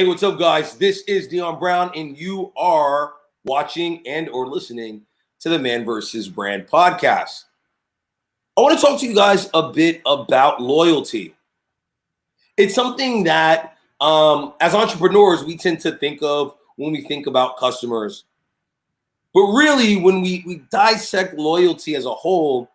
Hey, what's up, guys? This is Deeon Brown, and you are watching and or listening to the Man vs. Brand podcast. I want to talk to you guys a bit about loyalty. It's something that, as entrepreneurs, we tend to think of when we think about customers. But really, when we dissect loyalty as a whole,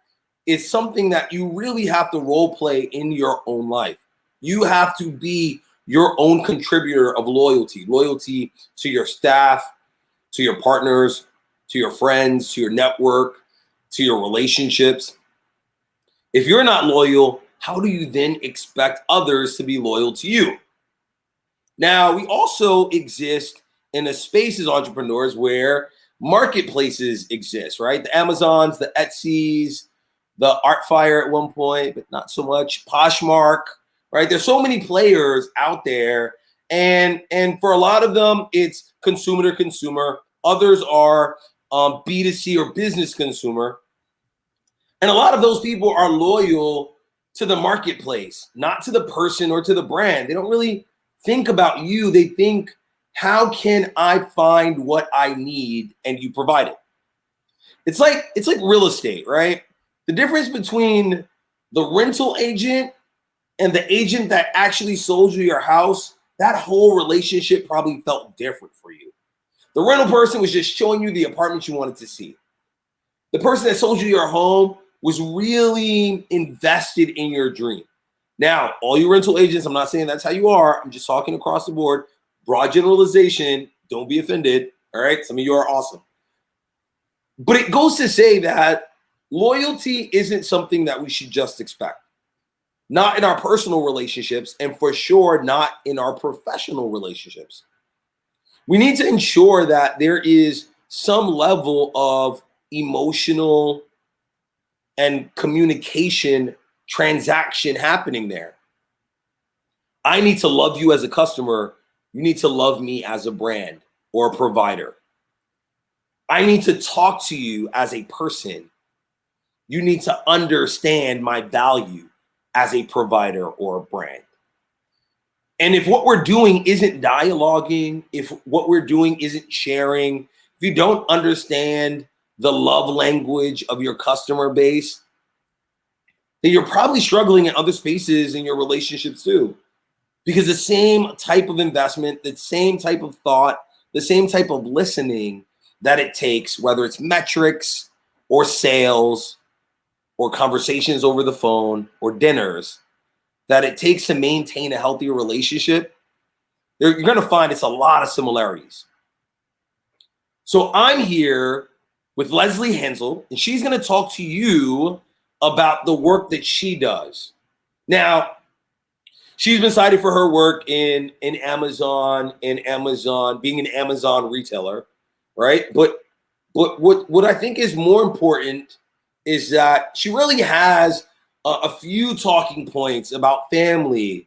it's something that you really have to role play in your own life. You have to be your own contributor of loyalty to your staff, to your partners, to your friends, to your network, to your relationships. If you're not loyal, how do you then expect others to be loyal to you? Now, we also exist in a space as entrepreneurs where marketplaces exist, right? The Amazons, the Etsy's, the Artfire at one point, but not so much, Poshmark, right? There's so many players out there, and for a lot of them, it's consumer to consumer. Others are B2C or business consumer. And a lot of those people are loyal to the marketplace, not to the person or to the brand. They don't really think about you. They think, how can I find what I need and you provide it? It's like real estate, right? The difference between the rental agent and the agent that actually sold you your house, that whole relationship probably felt different for you. The rental person was just showing you the apartment you wanted to see. The person that sold you your home was really invested in your dream. Now, all you rental agents, I'm not saying that's how you are. I'm just talking across the board. Broad generalization. Don't be offended. All right. Some of you are awesome. But it goes to say that loyalty isn't something that we should just expect. Not in our personal relationships, and for sure not in our professional relationships. We need to ensure that there is some level of emotional and communication transaction happening there. I need to love you as a customer. You need to love me as a brand or a provider. I need to talk to you as a person. You need to understand my value as a provider or a brand. And if what we're doing isn't dialoguing, if what we're doing isn't sharing, if you don't understand the love language of your customer base, then you're probably struggling in other spaces in your relationships too. Because the same type of investment, the same type of thought, the same type of listening that it takes, whether it's metrics or sales or conversations over the phone or dinners, that it takes to maintain a healthier relationship, you're going to find it's a lot of similarities. So I'm here with Lesley Hensell, and she's going to talk to you about the work that she does. Now, she's been cited for her work in Amazon, being an Amazon retailer, right? But what I think is more important is that she really has a few talking points about family,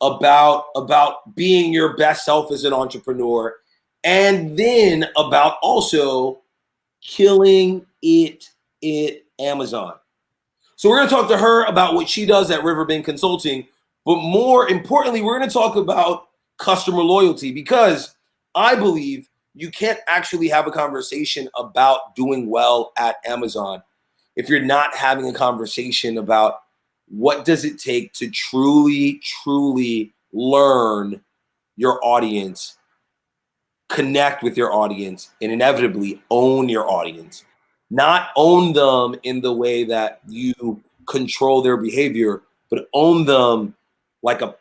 about being your best self as an entrepreneur, and then about also killing it at Amazon. So we're going to talk to her about what she does at Riverbend Consulting, but more importantly, we're going to talk about customer loyalty, because I believe you can't actually have a conversation about doing well at Amazon if you're not having a conversation about what does it take to truly, truly learn your audience, connect with your audience, and inevitably own your audience. Not own them in the way that you control their behavior, but own them like a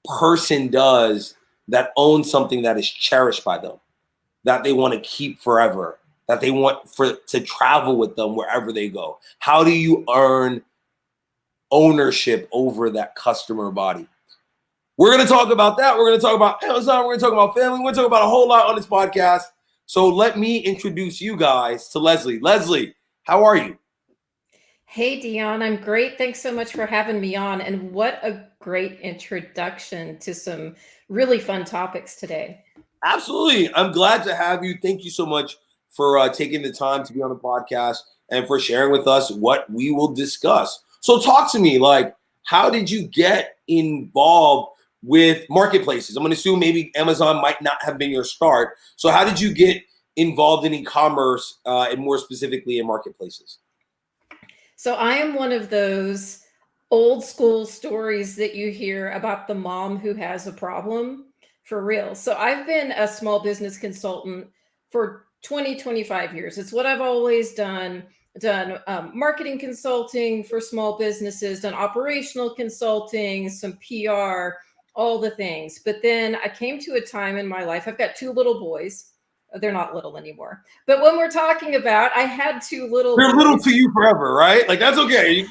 person does that owns something that is cherished by them, that they want to keep forever, that they want to travel with them wherever they go. How do you earn ownership over that customer body? We're going to talk about that. We're going to talk about Amazon. We're going to talk about family. We're going to talk about a whole lot on this podcast. So let me introduce you guys to Lesley. Lesley, how are you? Hey, Deeon, I'm great. Thanks so much for having me on. And what a great introduction to some really fun topics today. Absolutely. I'm glad to have you. Thank you so much for taking the time to be on the podcast and for sharing with us what we will discuss. So talk to me, like, how did you get involved with marketplaces? I'm going to assume maybe Amazon might not have been your start. So how did you get involved in e-commerce and more specifically in marketplaces? So I am one of those old school stories that you hear about the mom who has a problem, for real. So I've been a small business consultant for 20, 25 years. It's what I've always done. Done marketing consulting for small businesses, done operational consulting, some PR, all the things. But then I came to a time in my life, I've got two little boys. They're not little anymore. But when we're talking about, I had two little They're little boys. to you forever, right? Like, that's okay.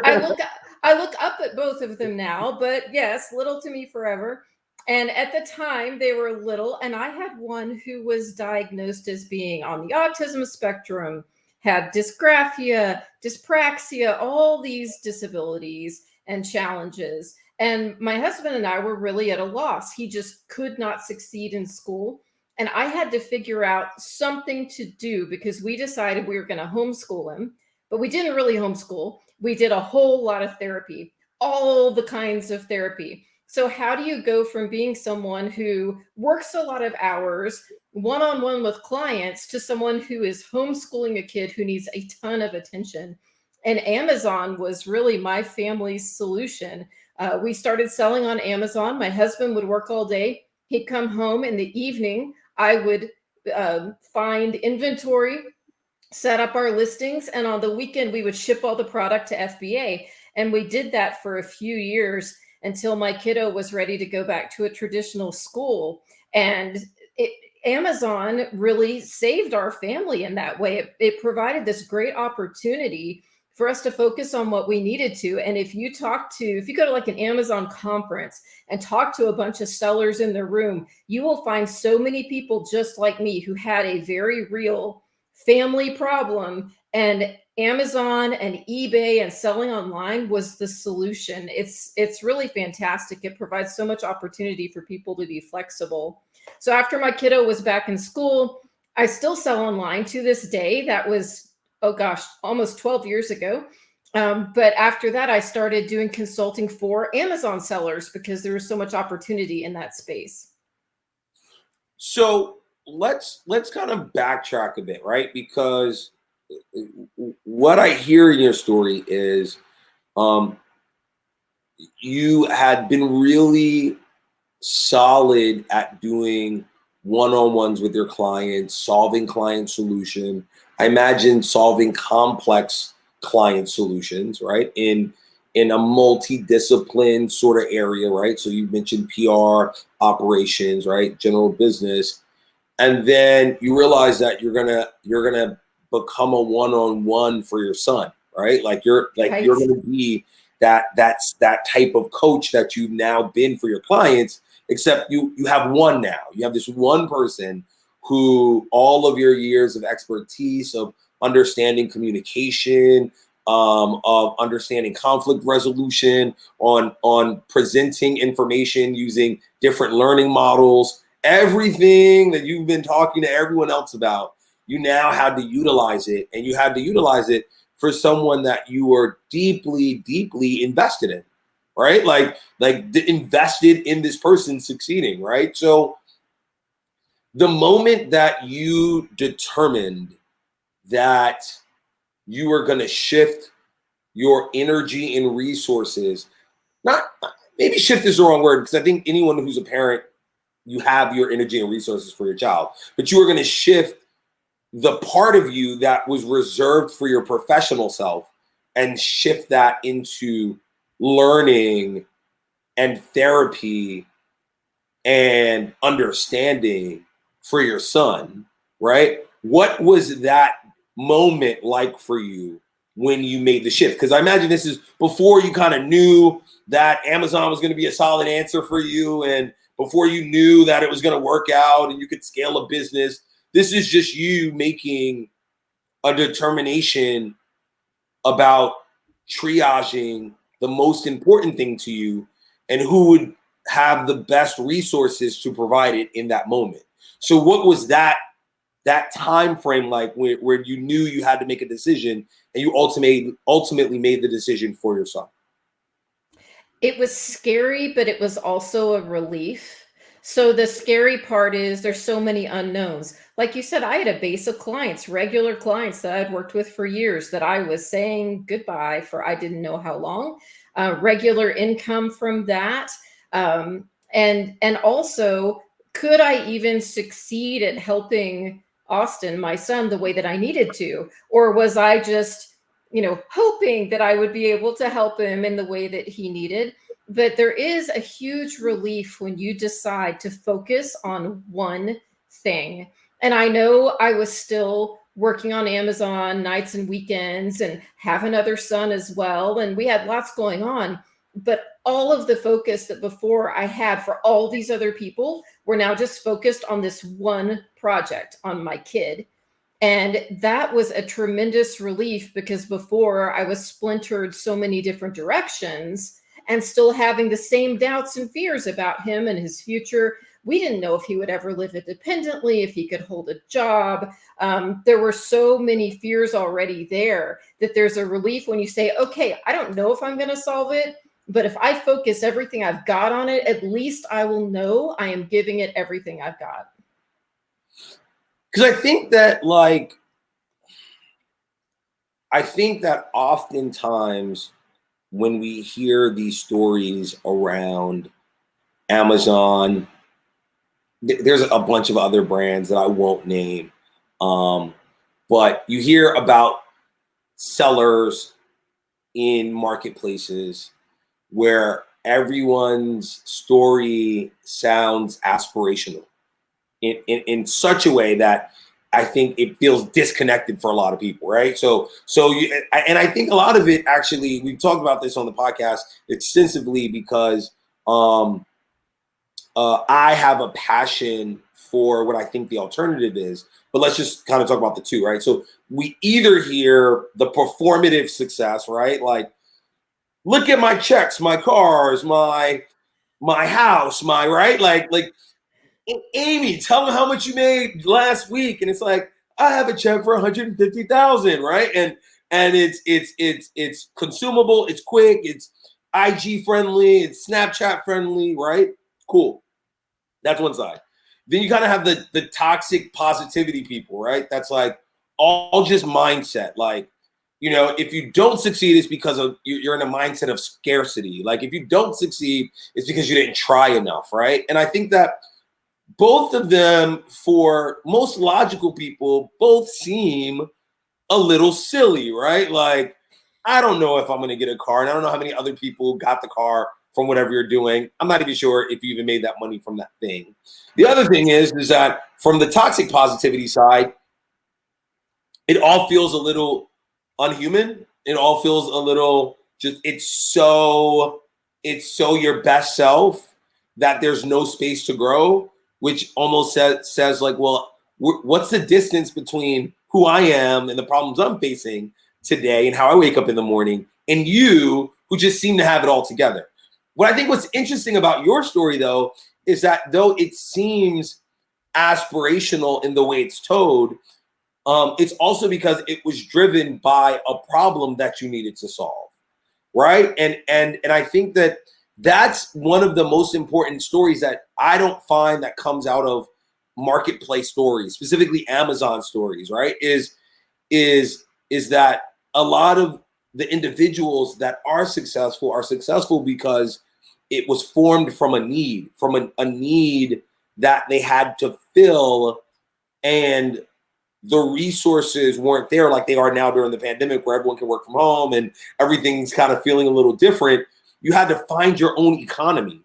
I look I look up at both of them now, but yes, little to me forever. And at the time they were little, and I had one who was diagnosed as being on the autism spectrum, had dysgraphia, dyspraxia, all these disabilities and challenges. And my husband and I were really at a loss. He just could not succeed in school. And I had to figure out something to do because we decided we were going to homeschool him, but we didn't really homeschool. We did a whole lot of therapy, all the kinds of therapy. So, how do you go from being someone who works a lot of hours one on one with clients to someone who is homeschooling a kid who needs a ton of attention? And Amazon was really my family's solution. We started selling on Amazon. My husband would work all day. He'd come home in the evening. I would find inventory, set up our listings, and on the weekend we would ship all the product to FBA. And we did that for a few years until my kiddo was ready to go back to a traditional school. And Amazon really saved our family in that way. It provided this great opportunity for us to focus on what we needed to. And if you go to like an Amazon conference and talk to a bunch of sellers in the room, you will find so many people just like me who had a very real family problem, and Amazon and eBay and selling online was the solution. It's really fantastic. It provides so much opportunity for people to be flexible. So after my kiddo was back in school, I still sell online to this day. That was, oh gosh, almost 12 years ago. But after that, I started doing consulting for Amazon sellers because there was so much opportunity in that space. So let's kind of backtrack a bit, right? Because what I hear in your story is you had been really solid at doing one-on-ones with your clients, solving client solution. I imagine solving complex client solutions, right? In a multidiscipline sort of area, right? So you mentioned PR, operations, right? General business. And then you realize that you're gonna become a one-on-one for your son, right? You're Right. gonna be that type of coach that you've now been for your clients, except you have one now. You have this one person who all of your years of expertise, of understanding communication, of understanding conflict resolution, on presenting information using different learning models, everything that you've been talking to everyone else about, you now had to utilize it, and you had to utilize it for someone that you were deeply, deeply invested in, right? Invested in this person succeeding, right? So the moment that you determined that you were going to shift your energy and resources, not maybe shift is the wrong word, because I think anyone who's a parent, you have your energy and resources for your child, but you were going to shift the part of you that was reserved for your professional self and shift that into learning and therapy and understanding for your son, right? What was that moment like for you when you made the shift? Because I imagine this is before you kind of knew that Amazon was going to be a solid answer for you, and before you knew that it was going to work out and you could scale a business. This is just you making a determination about triaging the most important thing to you and who would have the best resources to provide it in that moment. So what was that time frame like where you knew you had to make a decision and you ultimately made the decision for yourself? It was scary, but it was also a relief. So the scary part is there's so many unknowns. Like you said, I had a base of clients, regular clients that I'd worked with for years that I was saying goodbye for I didn't know how long. Regular income from that. And also, could I even succeed at helping Austin, my son, the way that I needed to? Or was I just hoping that I would be able to help him in the way that he needed? But there is a huge relief when you decide to focus on one thing. And I know I was still working on Amazon nights and weekends and have another son as well. And we had lots going on. But all of the focus that before I had for all these other people were now just focused on this one project, on my kid. And that was a tremendous relief because before I was splintered so many different directions and still having the same doubts and fears about him and his future. We didn't know if he would ever live independently, if he could hold a job. There were so many fears already there that there's a relief when you say, okay, I don't know if I'm going to solve it, but if I focus everything I've got on it, at least I will know I am giving it everything I've got. Because I think that oftentimes when we hear these stories around Amazon, there's a bunch of other brands that I won't name, but you hear about sellers in marketplaces where everyone's story sounds aspirational in such a way that I think it feels disconnected for a lot of people, right? And I think a lot of it, actually, we've talked about this on the podcast extensively because I have a passion for what I think the alternative is. But let's just kind of talk about the two, right? So we either hear the performative success, right? Like, look at my checks, my cars, my house, my right, like Amy, tell them how much you made last week, and it's like I have a check for 150,000, right? And it's consumable, it's quick, it's IG friendly, it's Snapchat friendly, right? Cool. That's one side. Then you kind of have the toxic positivity people, right? That's like all just mindset. Like, if you don't succeed, it's because of you're in a mindset of scarcity. Like, if you don't succeed, it's because you didn't try enough, right? And I think that both of them, for most logical people, both seem a little silly, right? Like, I don't know if I'm going to get a car, and I don't know how many other people got the car from whatever you're doing. I'm not even sure if you even made that money from that thing. The other thing is that from the toxic positivity side, it all feels a little unhuman. It all feels a little just, it's so your best self that there's no space to grow, which almost says like, well, what's the distance between who I am and the problems I'm facing today and how I wake up in the morning and you who just seem to have it all together. What I think what's interesting about your story, though, is that though it seems aspirational in the way it's told, it's also because it was driven by a problem that you needed to solve, right? And I think that that's one of the most important stories that I don't find that comes out of marketplace stories, specifically Amazon stories, right? Is that a lot of the individuals that are successful because it was formed from a need, a need that they had to fill, and the resources weren't there like they are now during the pandemic where everyone can work from home and everything's kind of feeling a little different. You had to find your own economy,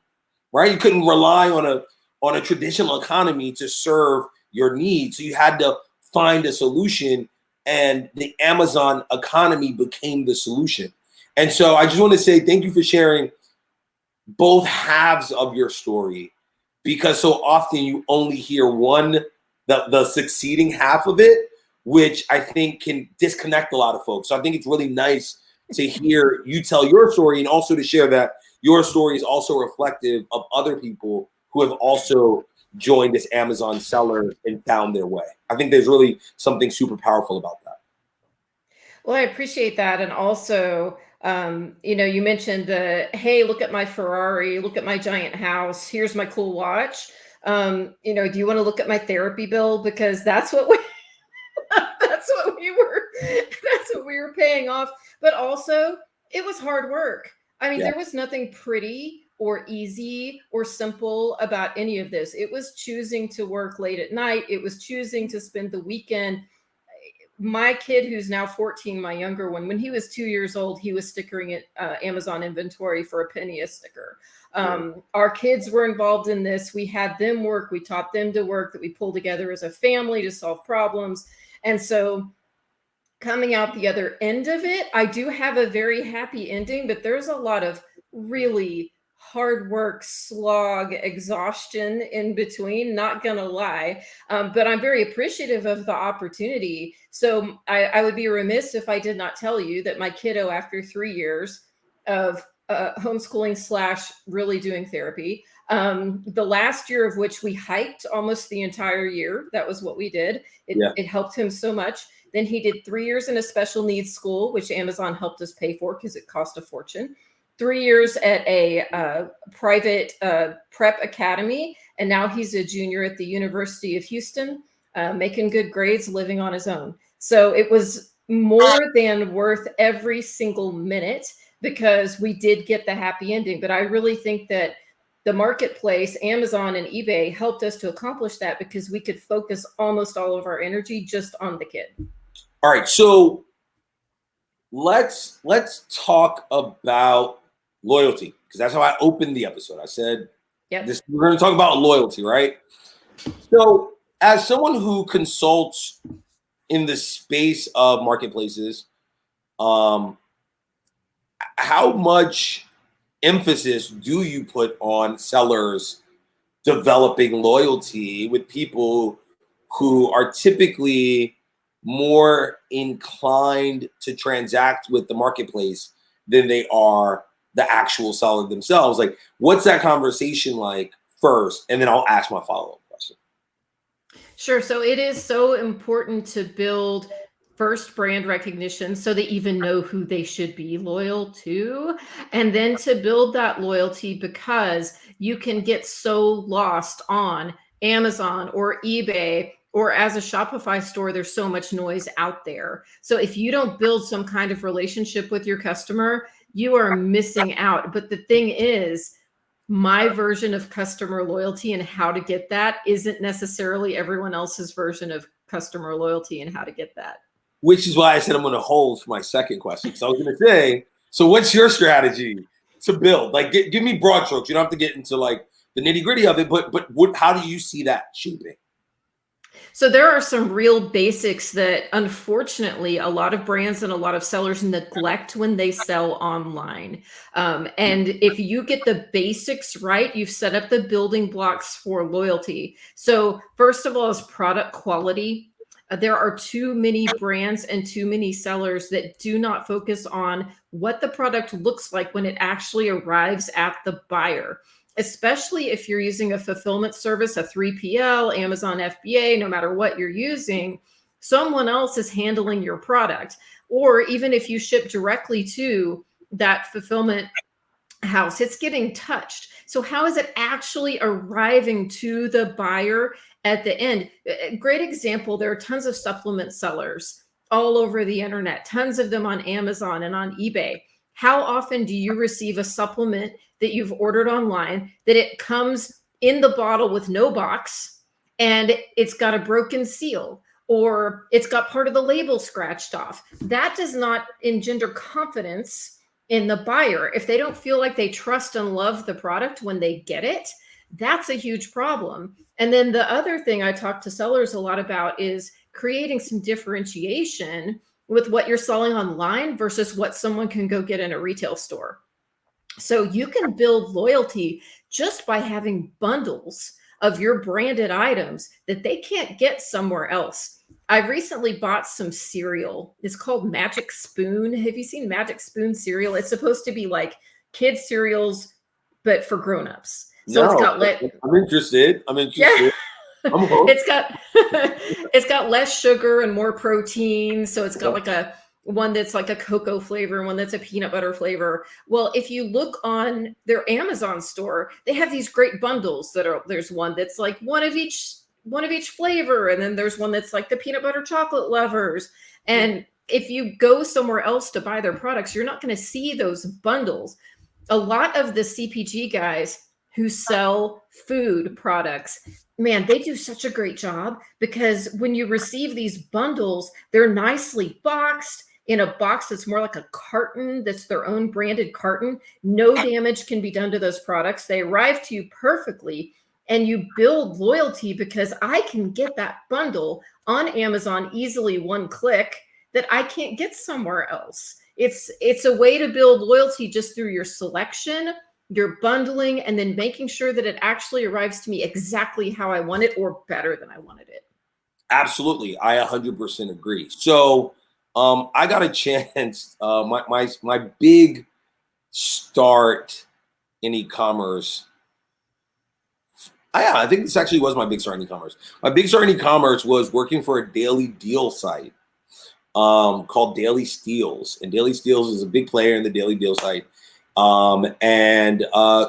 right? You couldn't rely on a traditional economy to serve your needs. So you had to find a solution, and the Amazon economy became the solution. And so I just want to say thank you for sharing both halves of your story, because so often you only hear the succeeding half of it, which I think can disconnect a lot of folks. So I think it's really nice to hear you tell your story, and also to share that your story is also reflective of other people who have also joined this Amazon seller and found their way. I think there's really something super powerful about that. Well, I appreciate that. And also, You mentioned the, hey, look at my Ferrari, look at my giant house, here's my cool watch. Do you want to look at my therapy bill? Because that's what we that's what we were paying off. But also, it was hard work. I mean, there was nothing pretty or easy or simple about any of this. It was choosing to work late at night. It was choosing to spend the weekend. My kid, who's now 14, my younger one, when he was 2 years old, he was stickering at Amazon inventory for a penny a sticker. Our kids were involved in this. We had them work. We taught them to work, that we pull together as a family to solve problems. And so coming out the other end of it, I do have a very happy ending, but there's a lot of really hard work, slog, exhaustion in between, not gonna lie. But I'm very appreciative of the opportunity. So I would be remiss if I did not tell you that my kiddo, after 3 years of homeschooling / really doing therapy, the last year of which we hiked almost the entire year. That was what we did. It helped him so much. Then he did 3 years in a special needs school, which Amazon helped us pay for because it cost a fortune. 3 years at a private prep academy. And now he's a junior at the University of Houston, making good grades, living on his own. So it was more than worth every single minute, because we did get the happy ending. But I really think that the marketplace, Amazon and eBay, helped us to accomplish that, because we could focus almost all of our energy just on the kid. All right, so let's talk about loyalty, because that's how I opened the episode. I said, we're going to talk about loyalty, right? So as someone who consults in the space of marketplaces, how much emphasis do you put on sellers developing loyalty with people who are typically more inclined to transact with the marketplace than they are the actual seller themselves? Like, what's that conversation like first? And then I'll ask my follow-up question. Sure. So it is so important to build first brand recognition so they even know who they should be loyal to, and then to build that loyalty, because you can get so lost on Amazon or eBay, or as a Shopify store. There's so much noise out there. So if you don't build some kind of relationship with your customer, you are missing out. But the thing is, my version of customer loyalty and how to get that isn't necessarily everyone else's version of customer loyalty and how to get that. Which is why I said I'm going to hold for my second question. So I was going to say, so what's your strategy to build? Like, give me broad strokes. You don't have to get into like the nitty gritty of it, but how do you see that shaping? So there are some real basics that unfortunately a lot of brands and a lot of sellers neglect when they sell online. And if you get the basics right, you've set up the building blocks for loyalty. So first of all is product quality. There are too many brands and too many sellers that do not focus on what the product looks like when it actually arrives at the buyer. Especially if you're using a fulfillment service, a 3PL, Amazon FBA, no matter what you're using, someone else is handling your product. Or even if you ship directly to that fulfillment house, it's getting touched. So how is it actually arriving to the buyer at the end? A great example, there are tons of supplement sellers all over the internet, tons of them on Amazon and on eBay. How often do you receive a supplement that you've ordered online that it comes in the bottle with no box and it's got a broken seal, or it's got part of the label scratched off? That does not engender confidence in the buyer. If they don't feel like they trust and love the product when they get it, that's a huge problem. And then the other thing I talk to sellers a lot about is creating some differentiation with what you're selling online versus what someone can go get in a retail store. So you can build loyalty just by having bundles of your branded items that they can't get somewhere else. I recently bought some cereal. It's called Magic Spoon. Have you seen Magic Spoon cereal? It's supposed to be like kids cereals, but for grown-ups. So No, it's got I'm interested. Yeah. I'm it's got less sugar and more protein. So it's got like a one that's like a cocoa flavor and one that's a peanut butter flavor. Well, if you look on their Amazon store, they have these great bundles there's one that's like one of each flavor, and then there's one that's like the peanut butter chocolate lovers. And if you go somewhere else to buy their products, you're not going to see those bundles. A lot of the CPG guys who sell food products, man, they do such a great job, because when you receive these bundles, they're nicely boxed in a box that's more like a carton, that's their own branded carton. No damage can be done to those products. They arrive to you perfectly, and you build loyalty, because I can get that bundle on Amazon easily, one click, that I can't get somewhere else. It's a way to build loyalty just through your selection, your bundling, and then making sure that it actually arrives to me exactly how I want it, or better than I wanted it. Absolutely. I 100% agree. So I got a chance, my big start in e-commerce. I think this actually was my big start in e-commerce. My big start in e-commerce was working for a daily deal site called Daily Steals. And Daily Steals is a big player in the daily deal site. And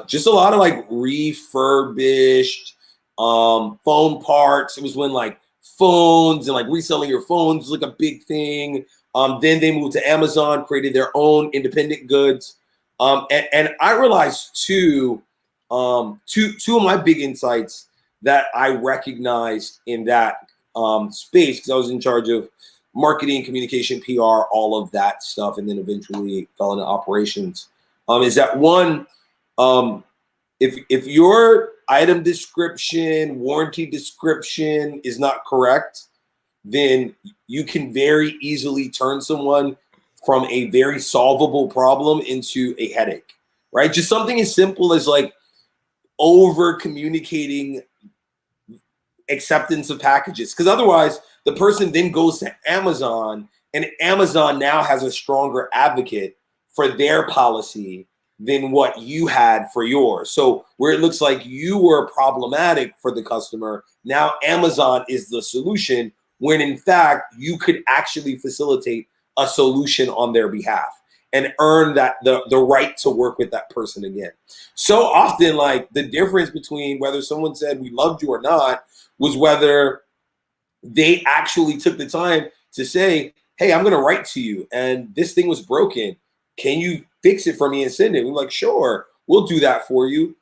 just a lot of like refurbished phone parts. It was when like phones and like reselling your phones was like a big thing. Then they moved to Amazon, created their own independent goods. And I realized two of my big insights that I recognized in that space, because I was in charge of marketing, communication, PR, all of that stuff, and then eventually fell into operations. Is that one, if your item description, warranty description is not correct, then you can very easily turn someone from a very solvable problem into a headache, right? Just something as simple as like over communicating acceptance of packages, because otherwise the person then goes to Amazon, and Amazon now has a stronger advocate for their policy than what you had for yours. So where it looks like you were problematic for the customer, now Amazon is the solution, when in fact you could actually facilitate a solution on their behalf and earn that the right to work with that person again. So often, like, the difference between whether someone said we loved you or not was whether they actually took the time to say, hey, I'm going to write to you, and this thing was broken. Can you fix it for me and send it? We're like, sure, we'll do that for you.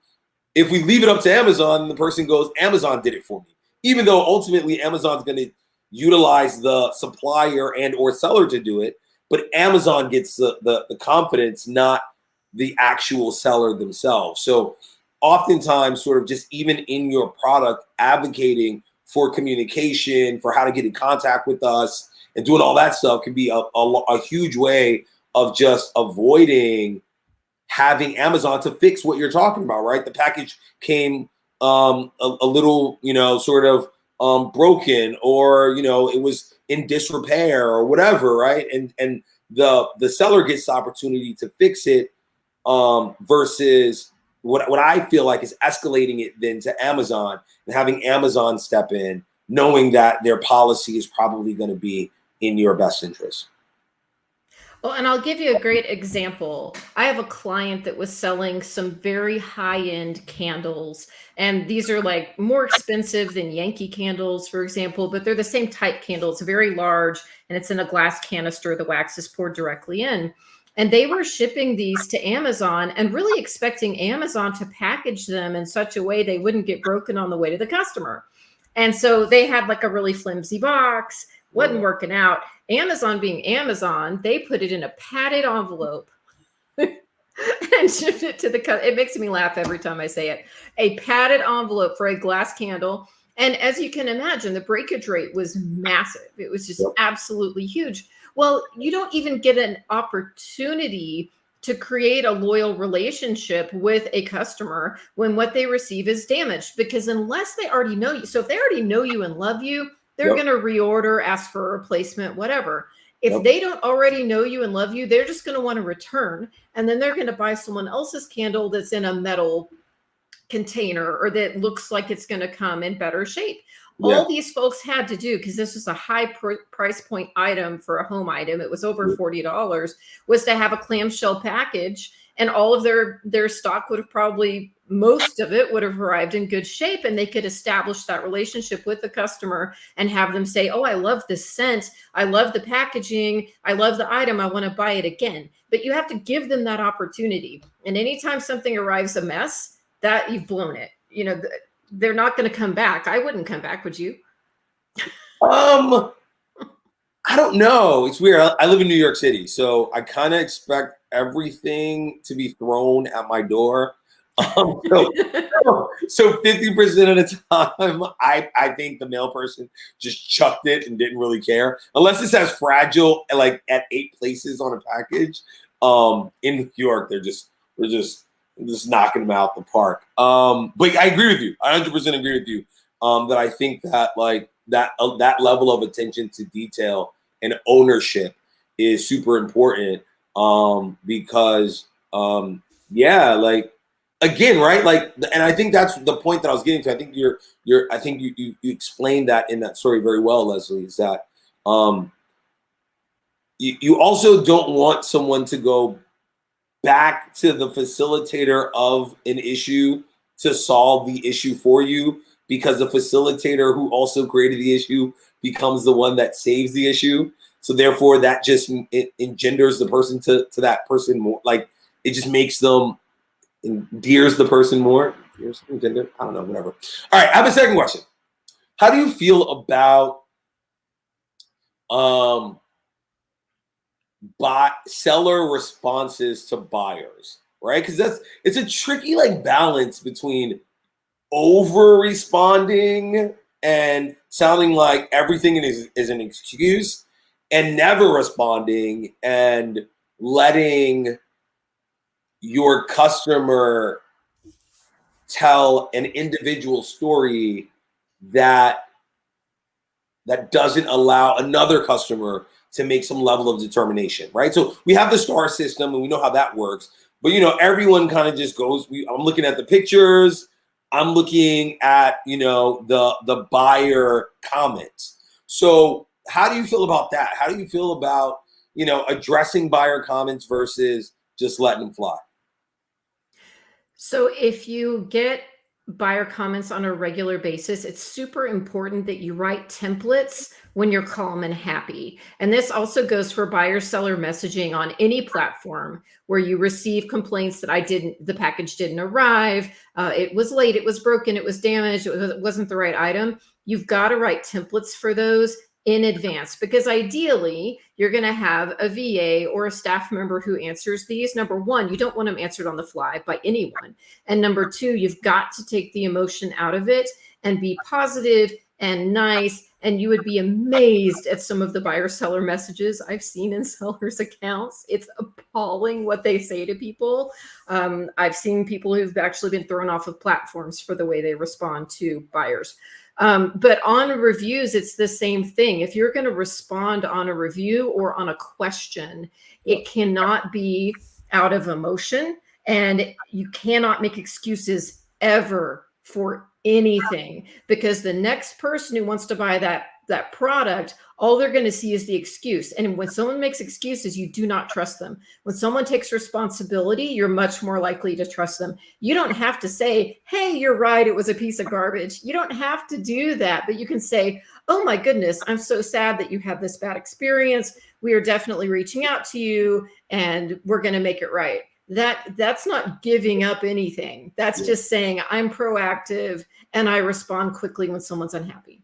If we leave it up to Amazon, the person goes, Amazon did it for me. Even though ultimately Amazon's going to utilize the supplier and or seller to do it, but Amazon gets the confidence, not the actual seller themselves. So oftentimes, sort of just even in your product, advocating for communication, for how to get in contact with us, and doing all that stuff can be a huge way of just avoiding having Amazon to fix what you're talking about, right? The package came a little, sort of broken, or, it was in disrepair or whatever, right? And the seller gets the opportunity to fix it versus what I feel like is escalating it then to Amazon and having Amazon step in, knowing that their policy is probably going to be in your best interest. Well, and I'll give you a great example. I have a client that was selling some very high-end candles, and these are like more expensive than Yankee candles, for example, but they're the same type candle. It's very large, and it's in a glass canister. The wax is poured directly in. And they were shipping these to Amazon and really expecting Amazon to package them in such a way they wouldn't get broken on the way to the customer. And so they had like a really flimsy box, wasn't working out. Amazon being Amazon, they put it in a padded envelope and shipped it to the customer. It makes me laugh every time I say it. A padded envelope for a glass candle. And as you can imagine, the breakage rate was massive. It was just absolutely huge. Well, you don't even get an opportunity to create a loyal relationship with a customer when what they receive is damaged, because unless they already know you, so if they already know you and love you, they're going to reorder, ask for a replacement, whatever. If they don't already know you and love you, they're just going to want to return, and then they're going to buy someone else's candle that's in a metal container or that looks like it's going to come in better shape. Yeah. All these folks had to do, because this was a high price point item for a home item, it was over $40, was to have a clamshell package, and all of their stock would have probably, most of it would have arrived in good shape, and they could establish that relationship with the customer and have them say, oh, I love this scent, I love the packaging, I love the item, I want to buy it again. But you have to give them that opportunity. And anytime something arrives a mess, that you've blown it. You know, they're not going to come back. I wouldn't come back, would you? I don't know. It's weird. I live in New York City, so I kind of expect everything to be thrown at my door. So 50% of the time, I think the mail person just chucked it and didn't really care, unless it says fragile like at 8 places on a package. In New York, they're just knocking them out the park. But I agree with you. I 100% agree with you. That I think that like that level of attention to detail and ownership is super important. Because yeah, like again, right? Like, and I think that's the point that I was getting to. I think I think you explained that in that story very well, Lesley. Is that you also don't want someone to go back to the facilitator of an issue to solve the issue for you, because the facilitator who also created the issue becomes the one that saves the issue. So therefore that just engenders the person to that person more. Like it just makes them, endears the person more. I don't know, whatever. All right, I have a second question. How do you feel about seller responses to buyers, right? Because it's a tricky like balance between over responding and sounding like everything is an excuse, and never responding and letting your customer tell an individual story that doesn't allow another customer to make some level of determination, right? So we have the star system and we know how that works, but everyone kind of just goes, I'm looking at the pictures, I'm looking at, the buyer comments. So how do you feel about that? How do you feel about, addressing buyer comments versus just letting them fly? So if you get buyer comments on a regular basis, it's super important that you write templates when you're calm and happy. And this also goes for buyer seller messaging on any platform where you receive complaints that the package didn't arrive, it was late, it was broken, it was damaged, it wasn't the right item. You've got to write templates for those in advance, because ideally you're going to have a VA or a staff member who answers these. Number one, you don't want them answered on the fly by anyone. And number two, you've got to take the emotion out of it and be positive and nice. And you would be amazed at some of the buyer seller messages I've seen in sellers' accounts. It's appalling what they say to people. I've seen people who've actually been thrown off of platforms for the way they respond to buyers. But on reviews, it's the same thing. If you're going to respond on a review or on a question, it cannot be out of emotion, and you cannot make excuses ever for anything, because the next person who wants to buy that product, all they're going to see is the excuse. And when someone makes excuses, you do not trust them. When someone takes responsibility, you're much more likely to trust them. You don't have to say, hey, you're right, it was a piece of garbage. You don't have to do that, but you can say, oh my goodness, I'm so sad that you had this bad experience. We are definitely reaching out to you and we're going to make it right. That's not giving up anything. That's just saying I'm proactive and I respond quickly when someone's unhappy.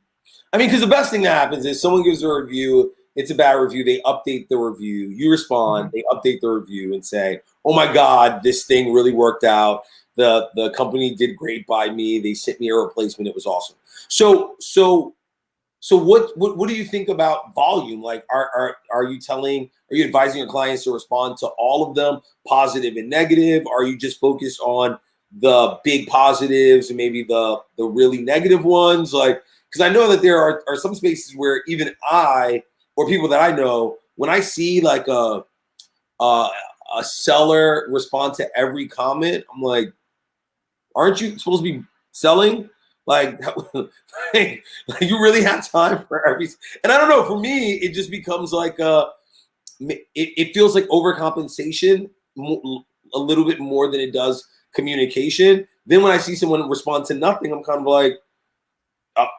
I mean, because the best thing that happens is someone gives a review, it's a bad review, they update the review, you respond, they update the review and say, oh my God, this thing really worked out. The company did great by me. They sent me a replacement. It was awesome. So what do you think about volume? Like, are you advising your clients to respond to all of them, positive and negative? Are you just focused on the big positives and maybe the really negative ones? Like, because I know that there are some spaces where even I or people that I know, when I see like a seller respond to every comment, I'm like, aren't you supposed to be selling? Like, like you really have time for every. And I don't know. For me, it just becomes like it feels like overcompensation a little bit more than it does communication. Then when I see someone respond to nothing, I'm kind of like,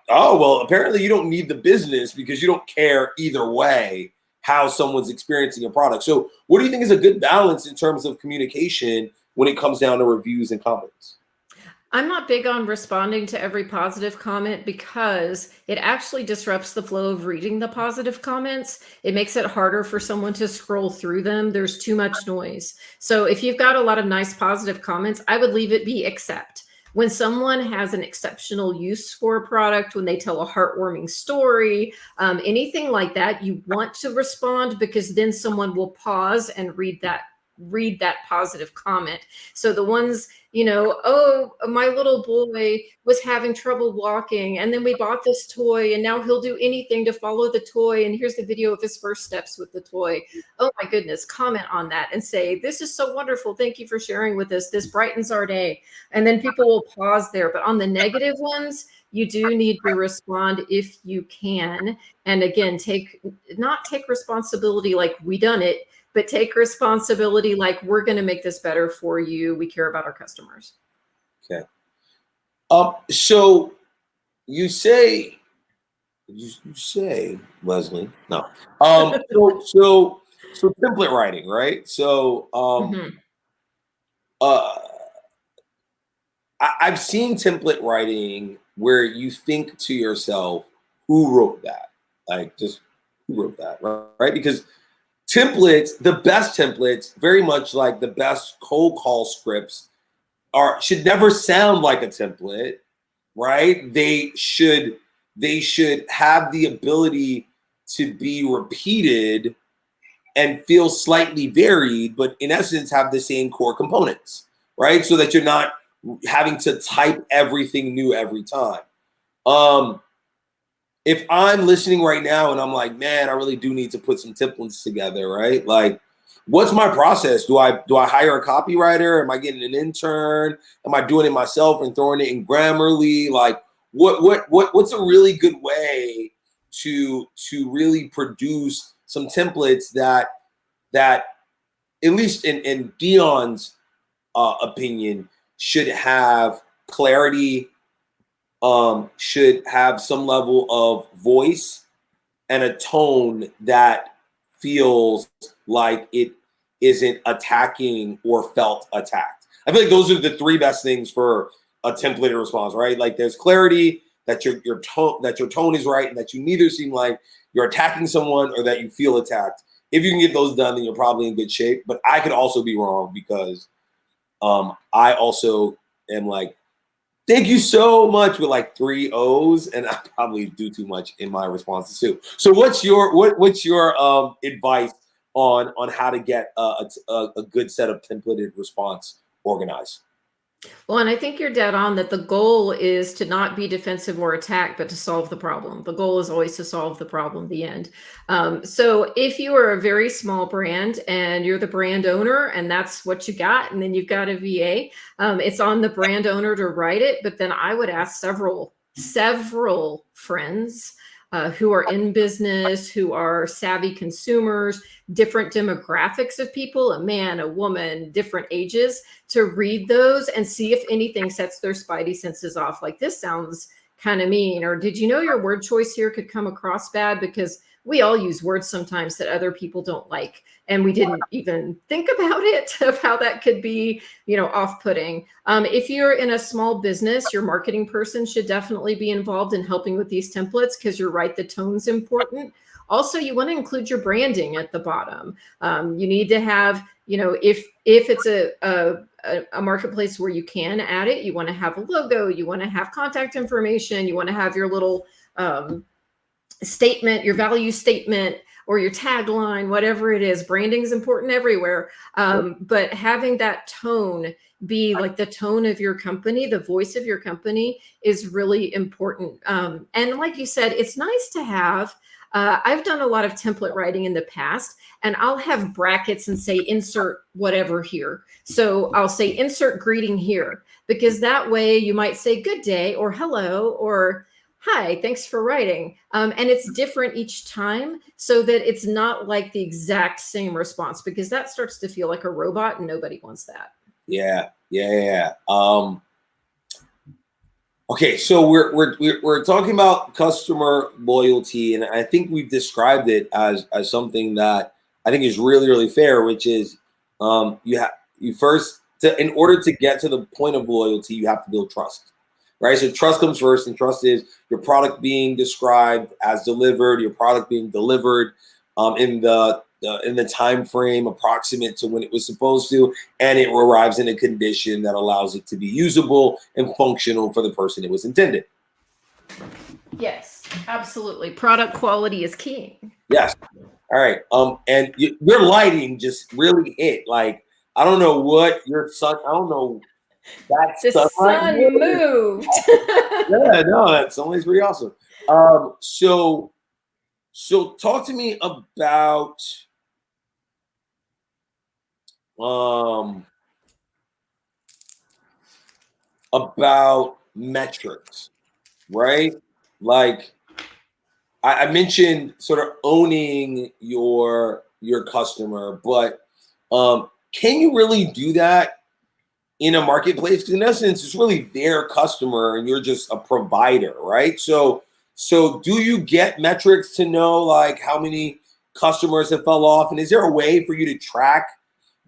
oh, well, apparently you don't need the business because you don't care either way how someone's experiencing a product. So what do you think is a good balance in terms of communication when it comes down to reviews and comments? I'm not big on responding to every positive comment because it actually disrupts the flow of reading the positive comments. It makes it harder for someone to scroll through them. There's too much noise. So if you've got a lot of nice positive comments, I would leave it be accept. When someone has an exceptional use for a product, when they tell a heartwarming story, anything like that, you want to respond because then someone will pause and read that positive comment. So the ones, oh, my little boy was having trouble walking, and then we bought this toy, and now he'll do anything to follow the toy, and here's the video of his first steps with the toy. Oh my goodness, comment on that and say, this is so wonderful. Thank you for sharing with us. This brightens our day. And then people will pause there. But on the negative ones, you do need to respond if you can. And again, not take responsibility like we done it, but take responsibility like we're going to make this better for you. We care about our customers. Okay. So you say, Lesley, no. So template writing, right? So I've seen template writing where you think to yourself, who wrote that? Like, just who wrote that, right? Because templates, the best templates, very much like the best cold call scripts, should never sound like a template, right? They should have the ability to be repeated and feel slightly varied, but in essence have the same core components, right? So that you're not having to type everything new every time. If I'm listening right now and I'm like, man, I really do need to put some templates together, right? Like, what's my process? Do I hire a copywriter? Am I getting an intern? Am I doing it myself and throwing it in Grammarly? Like, what's a really good way to really produce some templates that at least in Deeon's opinion should have clarity, should have some level of voice and a tone that feels like it isn't attacking or felt attacked. I feel like those are the three best things for a templated response, right? Like there's clarity, that your tone is right, and that you neither seem like you're attacking someone or that you feel attacked. If you can get those done, then you're probably in good shape. But I could also be wrong because I also am like, thank you so much with like 3 O's, and I probably do too much in my responses too. So what's your advice on how to get a good set of templated response organized? Well, and I think you're dead on that the goal is to not be defensive or attack, but to solve the problem. The goal is always to solve the problem, the end. So if you are a very small brand and you're the brand owner and that's what you got, and then you've got a VA, it's on the brand owner to write it. But then I would ask several friends who are in business, who are savvy consumers, different demographics of people, a man, a woman, different ages, to read those and see if anything sets their spidey senses off. Like, this sounds kind of mean, or did you know your word choice here could come across bad? Because we all use words sometimes that other people don't like, and we didn't even think about it, of how that could be, off-putting. If you're in a small business, your marketing person should definitely be involved in helping with these templates, because you're right, the tone's important. Also, you want to include your branding at the bottom. You need to have, if it's a marketplace where you can add it, you want to have a logo, you want to have contact information, you want to have your little statement, your value statement, or your tagline, whatever it is. Branding is important everywhere. But having that tone be like the tone of your company, the voice of your company, is really important. And like you said, it's nice to have I've done a lot of template writing in the past, and I'll have brackets and say insert whatever here. So I'll say insert greeting here, because that way you might say good day or hello or hi, thanks for writing. And it's different each time so that it's not like the exact same response, because that starts to feel like a robot and nobody wants that. Yeah. Okay, so we're talking about customer loyalty, and I think we've described it as something that I think is really, really fair, which is in order to get to the point of loyalty, you have to build trust, right? So trust comes first, and trust is your product being described as delivered, your product being delivered in the time frame approximate to when it was supposed to, and it arrives in a condition that allows it to be usable and functional for the person it was intended. Yes, absolutely. Product quality is king. Yes. All right. And your lighting just really hit. Like, I don't know what your sun. I don't know. The sun moved. Yeah, no, that's always pretty awesome. So talk to me about metrics, right? Like I mentioned sort of owning your customer, but can you really do that in a marketplace? Because in essence, it's really their customer and you're just a provider, right? So do you get metrics to know like how many customers have fell off? And is there a way for you to track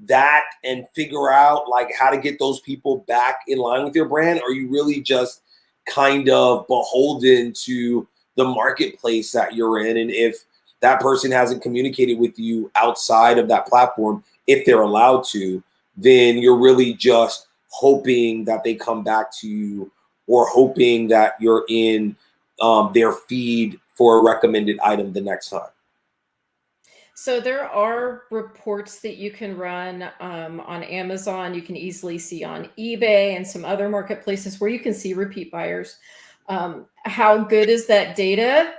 that and figure out like how to get those people back in line with your brand? Or are you really just kind of beholden to the marketplace that you're in? And if that person hasn't communicated with you outside of that platform, if they're allowed to, then you're really just hoping that they come back to you, or hoping that you're in their feed for a recommended item the next time. So there are reports that you can run on Amazon. You can easily see on eBay and some other marketplaces where you can see repeat buyers. How good is that data?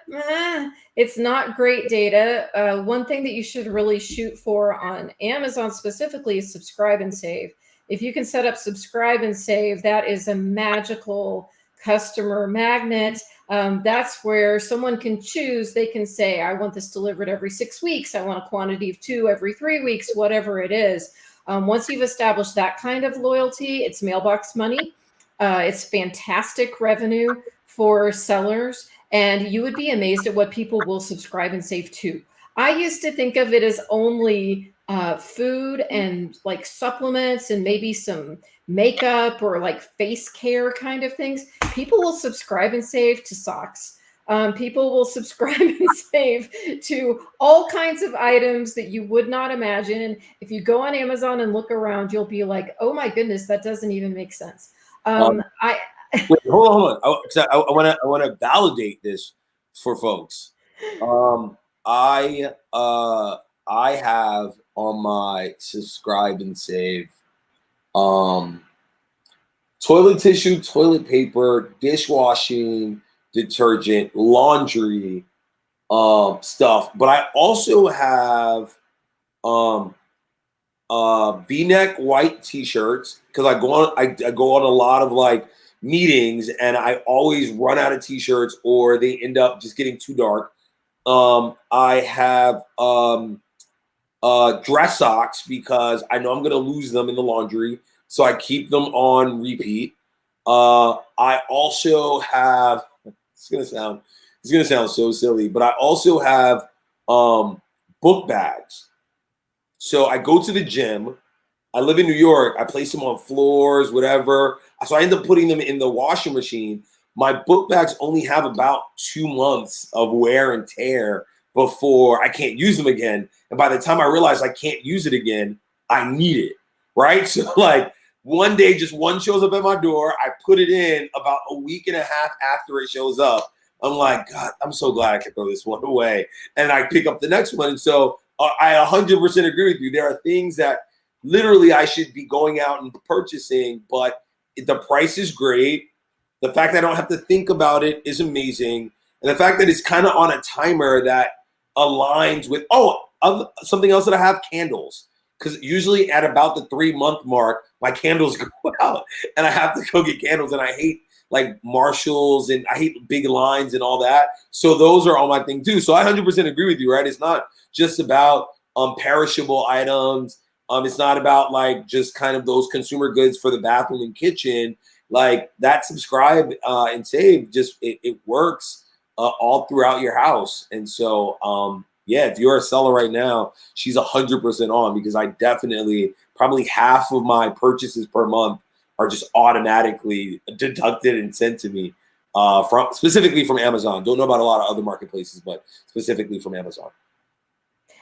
It's not great data. One thing that you should really shoot for on Amazon specifically is subscribe and save. If you can set up subscribe and save, that is a magical customer magnet. That's where someone can choose. They can say, I want this delivered every 6 weeks. I want a quantity of 2 every 3 weeks, whatever it is. Once you've established that kind of loyalty, it's mailbox money. It's fantastic revenue for sellers. And you would be amazed at what people will subscribe and save to. I used to think of it as only food and like supplements and maybe some makeup or like face care kind of things. People will subscribe and save to socks. People will subscribe and save to all kinds of items that you would not imagine. And if you go on Amazon and look around, you'll be like, oh my goodness, that doesn't even make sense. Wait, hold on. I want to validate this for folks. I have on my subscribe and save toilet tissue, toilet paper, dishwashing detergent, laundry stuff, but I also have V-neck white t-shirts, because I go on a lot of like meetings and I always run out of t-shirts or they end up just getting too dark. I have dress socks because I know I'm gonna lose them in the laundry, so I keep them on repeat. I also have, it's gonna sound so silly, but I also have book bags. So I go to the gym. I live in New York. I place them on floors, whatever. So I end up putting them in the washing machine. My book bags only have about 2 months of wear and tear before I can't use them again. And by the time I realize I can't use it again, I need it, right? So like one day, just one shows up at my door. I put it in about a week and a half after it shows up. I'm like, God, I'm so glad I can throw this one away. And I pick up the next one. And so I 100% agree with you. There are things that literally I should be going out and purchasing, but the price is great. The fact that I don't have to think about it is amazing. And the fact that it's kind of on a timer that aligns with, something else that I have, candles. Because usually at about the 3-month mark, my candles go out and I have to go get candles. And I hate like Marshalls and I hate big lines and all that. So those are all my thing too. So I 100% agree with you, right? It's not just about perishable items. It's not about like just kind of those consumer goods for the bathroom and kitchen. Like that subscribe and save, just it works all throughout your house. And so, yeah, if you're a seller right now, she's 100% on, because I definitely, probably half of my purchases per month are just automatically deducted and sent to me specifically from Amazon. Don't know about a lot of other marketplaces, but specifically from Amazon.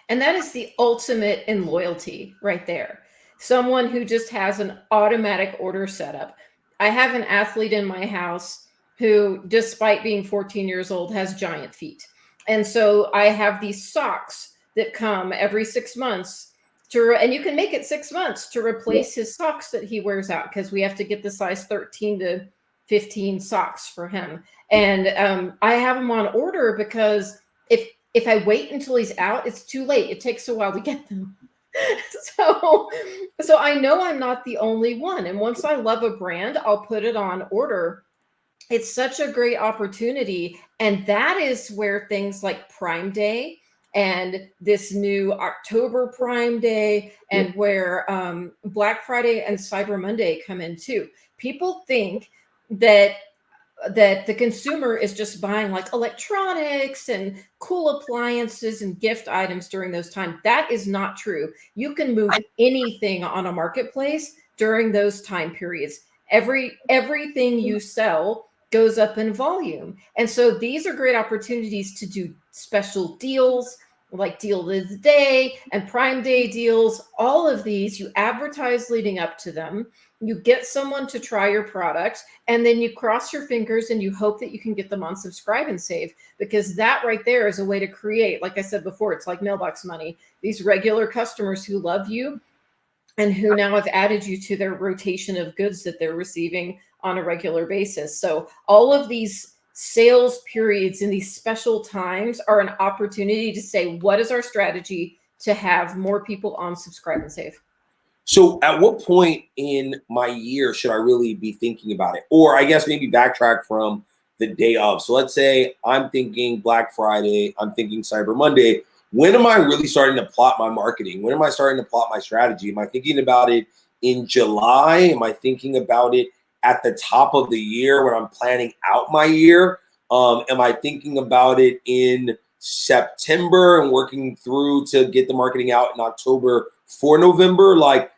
And that is the ultimate in loyalty right there. Someone who just has an automatic order setup. I have an athlete in my house who, despite being 14 years old, has giant feet. And so I have these socks that come every 6 months and you can make it 6 months to replace his socks that he wears out, because we have to get the size 13 to 15 socks for him. And I have them on order because if I wait until he's out, it's too late. It takes a while to get them. So I know I'm not the only one. And once I love a brand, I'll put it on order. It's such a great opportunity. And that is where things like Prime Day and this new October Prime Day and where Black Friday and Cyber Monday come in too. People think that the consumer is just buying like electronics and cool appliances and gift items during those times. That is not true. You can move anything on a marketplace during those time periods. Everything you sell goes up in volume. And so these are great opportunities to do special deals, like Deal of the Day and Prime Day deals. All of these, you advertise leading up to them. You get someone to try your product, and then you cross your fingers and you hope that you can get them on subscribe and save, because that right there is a way to create, like I said before, it's like mailbox money. These regular customers who love you and who now have added you to their rotation of goods that they're receiving on a regular basis. So all of these sales periods in these special times are an opportunity to say, what is our strategy to have more people on subscribe and save? So at what point in my year should I really be thinking about it? Or I guess maybe backtrack from the day of. So let's say I'm thinking Black Friday, I'm thinking Cyber Monday. When am I really starting to plot my marketing? When am I starting to plot my strategy? Am I thinking about it in July? Am I thinking about it at the top of the year when I'm planning out my year? Am I thinking about it in September and working through to get the marketing out in October for November? Like,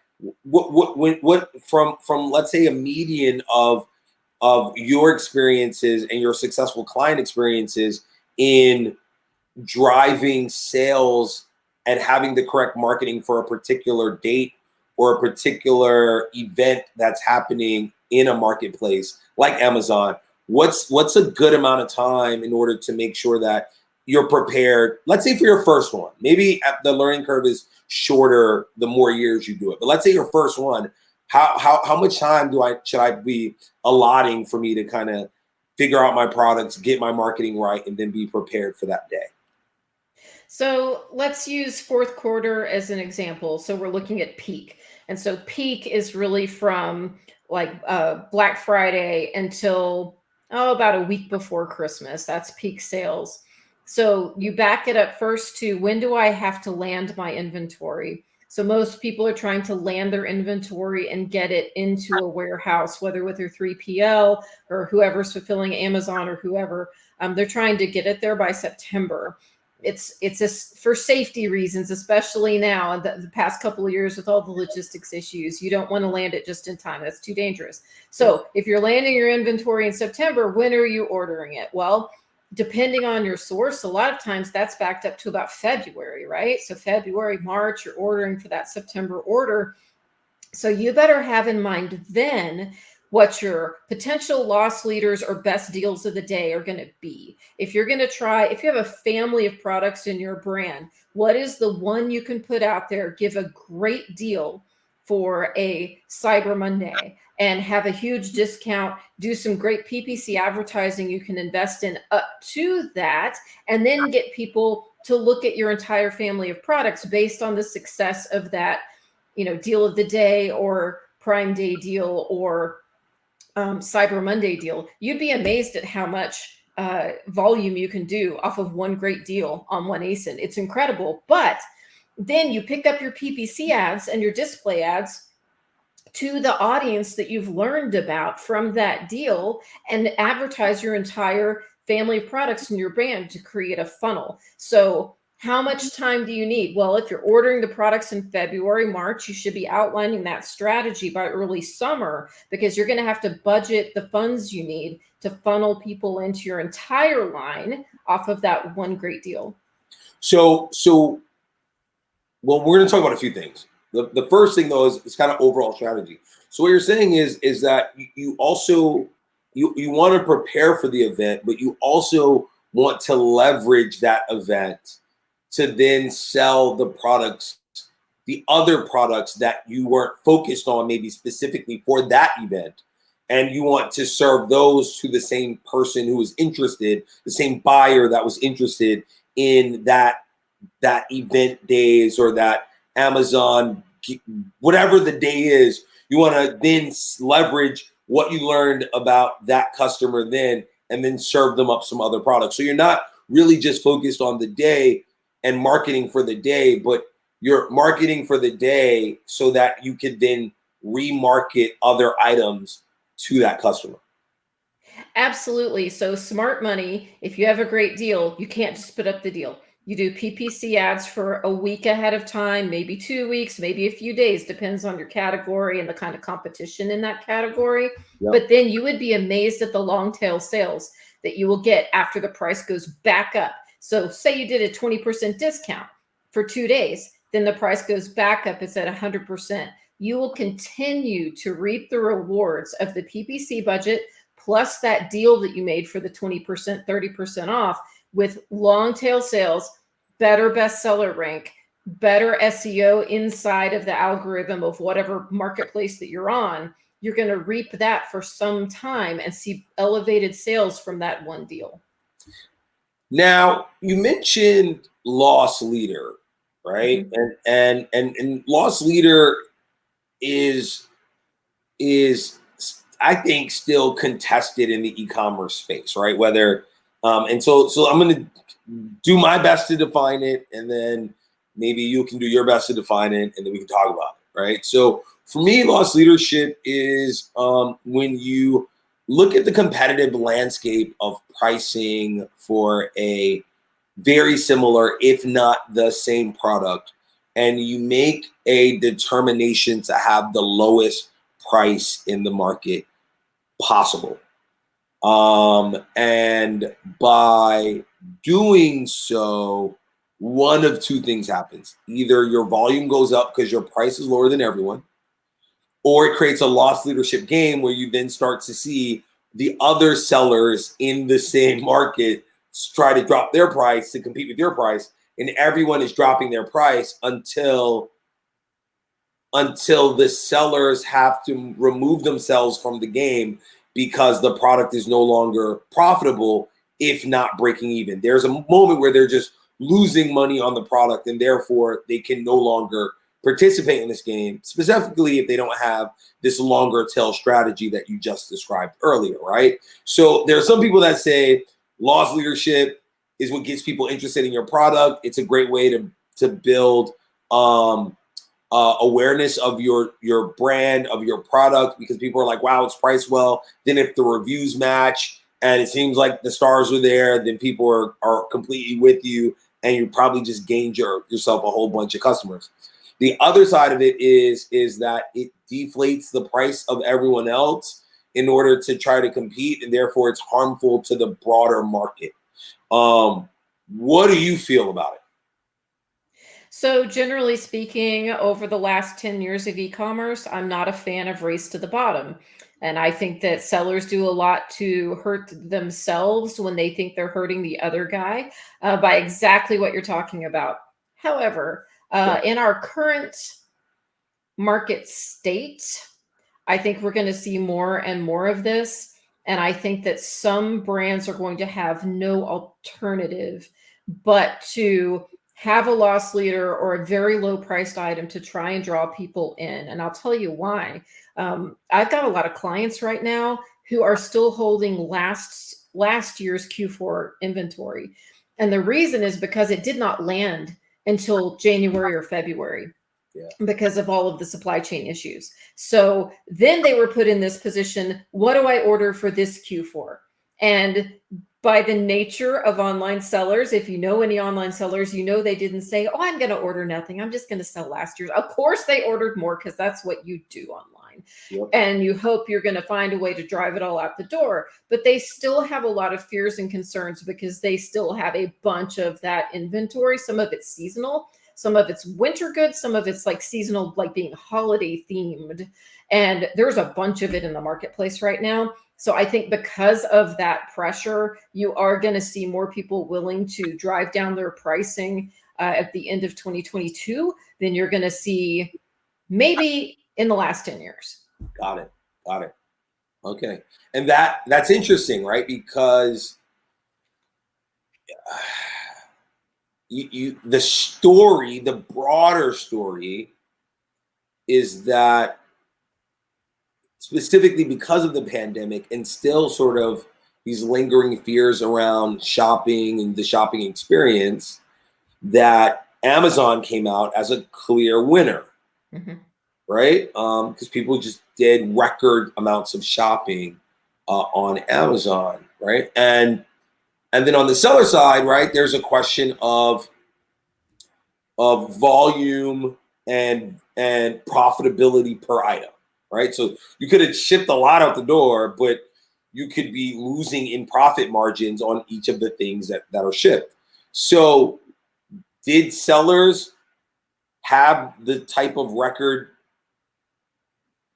what from let's say a median of your experiences and your successful client experiences in driving sales and having the correct marketing for a particular date or a particular event that's happening in a marketplace like Amazon, what's a good amount of time in order to make sure that you're prepared? Let's say for your first one, maybe the learning curve is shorter the more years you do it, but let's say your first one, how much time should I be allotting for me to kind of figure out my products, get my marketing right, and then be prepared for that day? So let's use fourth quarter as an example. So we're looking at peak. And so peak is really from like Black Friday until about a week before Christmas. That's peak sales. So you back it up first to, when do I have to land my inventory? So most people are trying to land their inventory and get it into a warehouse, whether with their 3PL or whoever's fulfilling Amazon or whoever. They're trying to get it there by September. It's for safety reasons, especially now in the past couple of years with all the logistics issues. You don't want to land it just in time. That's too dangerous. So if you're landing your inventory in September, when are you ordering it? Well, depending on your source, a lot of times that's backed up to about February, right? So February, March, you're ordering for that September order. So you better have in mind then what your potential loss leaders or best deals of the day are going to be. If you're going to if you have a family of products in your brand, what is the one you can put out there, give a great deal for a Cyber Monday? and have a huge discount, do some great PPC advertising you can invest in up to that, and then get people to look at your entire family of products based on the success of that, deal of the day or Prime Day deal or Cyber Monday deal. You'd be amazed at how much volume you can do off of one great deal on one ASIN. It's incredible. But then you pick up your PPC ads and your display ads to the audience that you've learned about from that deal and advertise your entire family of products in your brand to create a funnel. So how much time do you need? Well, if you're ordering the products in February, March, you should be outlining that strategy by early summer, because you're going to have to budget the funds you need to funnel people into your entire line off of that one great deal. So well, we're going to talk about a few things. The first thing, though, is kind of overall strategy. So what you're saying is that you also you want to prepare for the event, but you also want to leverage that event to then sell the products, the other products that you weren't focused on maybe specifically for that event. And you want to serve those to the same person who was interested, the same buyer that was interested in that event days or that Amazon, whatever the day is. You want to then leverage what you learned about that customer then, and then serve them up some other products. So you're not really just focused on the day and marketing for the day, but you're marketing for the day so that you could then remarket other items to that customer. Absolutely. So smart money, if you have a great deal, you can't just put up the deal. You do PPC ads for a week ahead of time, maybe 2 weeks, maybe a few days, depends on your category and the kind of competition in that category. Yep. But then you would be amazed at the long tail sales that you will get after the price goes back up. So say you did a 20% discount for 2 days, then the price goes back up, it's at 100%. You will continue to reap the rewards of the PPC budget plus that deal that you made for the 20%, 30% off, with long tail sales, better bestseller rank, better SEO inside of the algorithm of whatever marketplace that you're on. You're going to reap that for some time and see elevated sales from that one deal. Now, you mentioned loss leader, right? Mm-hmm. And loss leader is I think still contested in the e-commerce space, right? Whether and so I'm going to do my best to define it, and then maybe you can do your best to define it, and then we can talk about it, right? So for me, loss leadership is when you look at the competitive landscape of pricing for a very similar, if not the same product, and you make a determination to have the lowest price in the market possible. And by doing so, one of two things happens. Either your volume goes up because your price is lower than everyone, or it creates a loss leadership game where you then start to see the other sellers in the same market try to drop their price to compete with your price, and everyone is dropping their price until the sellers have to remove themselves from the game because the product is no longer profitable, if not breaking even. There's a moment where they're just losing money on the product, and therefore they can no longer participate in this game, specifically if they don't have this longer tail strategy that you just described earlier, right? So there are some people that say loss leadership is what gets people interested in your product. It's a great way to build awareness of your brand, of your product, because people are like, wow, it's priced well. Then if the reviews match and it seems like the stars are there, then people are completely with you, and you probably just gained yourself a whole bunch of customers. The other side of it is that it deflates the price of everyone else in order to try to compete, and therefore it's harmful to the broader market. What do you feel about it? So generally speaking, over the last 10 years of e-commerce, I'm not a fan of race to the bottom. And I think that sellers do a lot to hurt themselves when they think they're hurting the other guy by exactly what you're talking about. However, in our current market state, I think we're going to see more and more of this. And I think that some brands are going to have no alternative but to have a loss leader or a very low priced item to try and draw people in. And I'll tell you why. I've got a lot of clients right now who are still holding last year's Q4 inventory. And the reason is because it did not land until January or February. Yeah. Because of all of the supply chain issues. So then they were put in this position. What do I order for this Q4? And by the nature of online sellers, if you know any online sellers, you know they didn't say, oh, I'm going to order nothing. I'm just going to sell last year's. Of course they ordered more because that's what you do online. Yep. And you hope you're going to find a way to drive it all out the door. But they still have a lot of fears and concerns because they still have a bunch of that inventory. Some of it's seasonal. Some of it's winter goods, some of it's like seasonal, like being holiday themed. And there's a bunch of it in the marketplace right now. So I think because of that pressure, you are going to see more people willing to drive down their pricing at the end of 2022 than you're going to see maybe in the last 10 years. Got it. Okay. And that's interesting, right? Because the broader story is that specifically because of the pandemic and still sort of these lingering fears around shopping and the shopping experience, that Amazon came out as a clear winner, right? Because people just did record amounts of shopping on Amazon, right? And then on the seller side, right, there's a question of volume and profitability per item, right? So you could have shipped a lot out the door, but you could be losing in profit margins on each of the things that are shipped. So did sellers have the type of record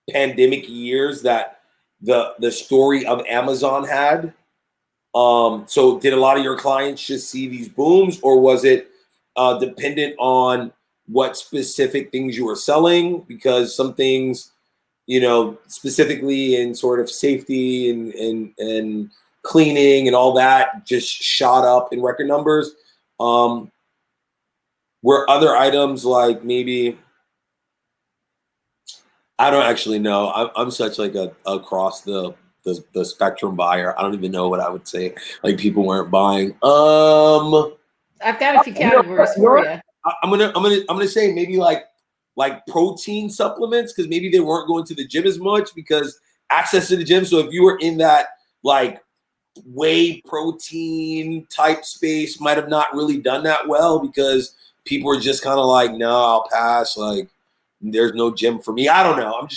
pandemic years that the story of Amazon had? So did a lot of your clients just see these booms, or was it dependent on what specific things you were selling? Because some things, specifically in sort of safety and cleaning and all that just shot up in record numbers. Were other items like maybe, I don't actually know. I'm such like a across the spectrum buyer. I don't even know what I would say. Like people weren't buying. I've got a few categories for you. I'm gonna say maybe like protein supplements, because maybe they weren't going to the gym as much because access to the gym. So if you were in that like whey protein type space, might have not really done that well because people were just kind of like, no, I'll pass. Like, there's no gym for me. I don't know. I'm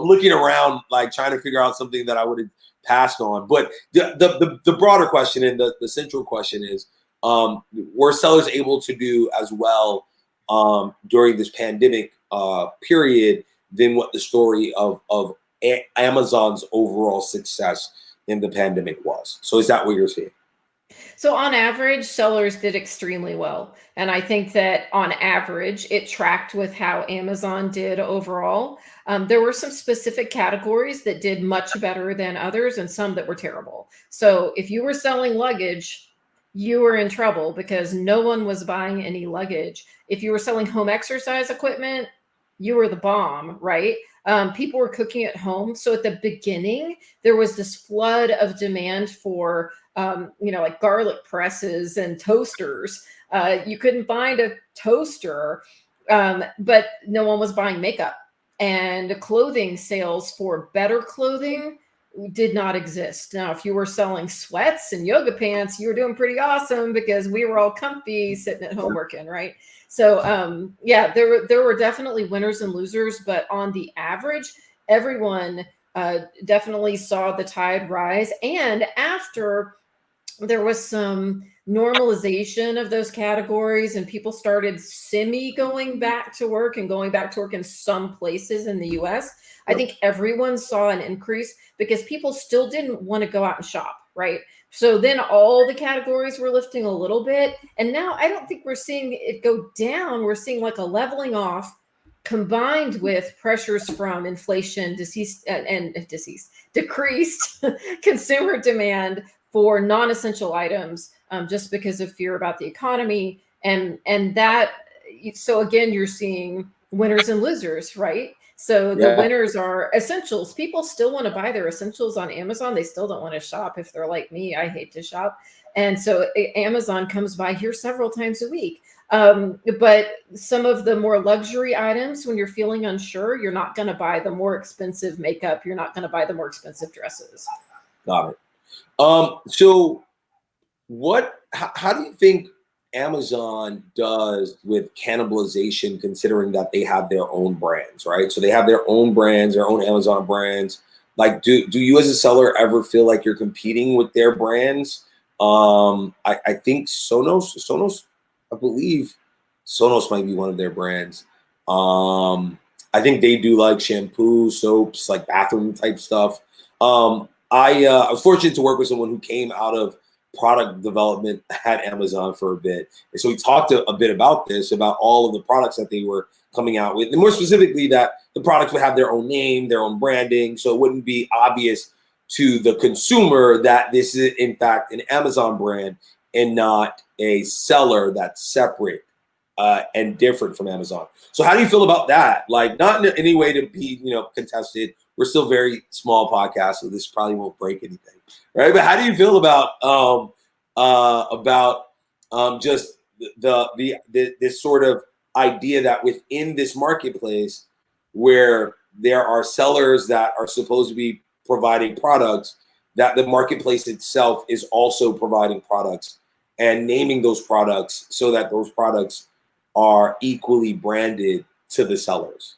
looking around, like trying to figure out something that I would have passed on. But the broader question and the central question is, were sellers able to do as well during this pandemic period than what the story of Amazon's overall success in the pandemic was? So is that what you're seeing? So on average, sellers did extremely well. And I think that on average, it tracked with how Amazon did overall. There were some specific categories that did much better than others and some that were terrible. So if you were selling luggage, you were in trouble because no one was buying any luggage. If you were selling home exercise equipment, you were the bomb, right? People were cooking at home. So at the beginning, there was this flood of demand for like garlic presses and toasters. You couldn't find a toaster, but no one was buying makeup. And clothing sales for better clothing did not exist. Now, if you were selling sweats and yoga pants, you were doing pretty awesome because we were all comfy sitting at home working, right? So there were definitely winners and losers, but on the average, everyone definitely saw the tide rise. And after there was some normalization of those categories and people started going back to work in some places in the US, I think everyone saw an increase because people still didn't want to go out and shop, right? So then all the categories were lifting a little bit. And now I don't think we're seeing it go down. We're seeing like a leveling off. combined with pressures from inflation, decreased consumer demand for non-essential items, just because of fear about the economy, and that. So again, you're seeing winners and losers, right? So the winners are essentials. People still want to buy their essentials on Amazon. They still don't want to shop. If they're like me, I hate to shop. And so Amazon comes by here several times a week. But some of the more luxury items, when you're feeling unsure, you're not going to buy the more expensive makeup. You're not going to buy the more expensive dresses. Got it. So how do you think Amazon does with cannibalization, considering that they have their own brands, right? So they have their own brands, their own Amazon brands. Like, do you as a seller ever feel like you're competing with their brands? I think Sonos, I believe Sonos might be one of their brands. I think they do like shampoo, soaps, like bathroom type stuff. I was fortunate to work with someone who came out of product development at Amazon for a bit. And so we talked a bit about this, about all of the products that they were coming out with, and more specifically that the products would have their own name, their own branding, so it wouldn't be obvious to the consumer that this is in fact an Amazon brand and not a seller that's separate and different from Amazon. So how do you feel about that? Like, not in any way to be, contested. We're still very small podcast, so this probably won't break anything, right? But how do you feel about just this sort of idea that within this marketplace, where there are sellers that are supposed to be providing products, that the marketplace itself is also providing products and naming those products so that those products are equally branded to the sellers?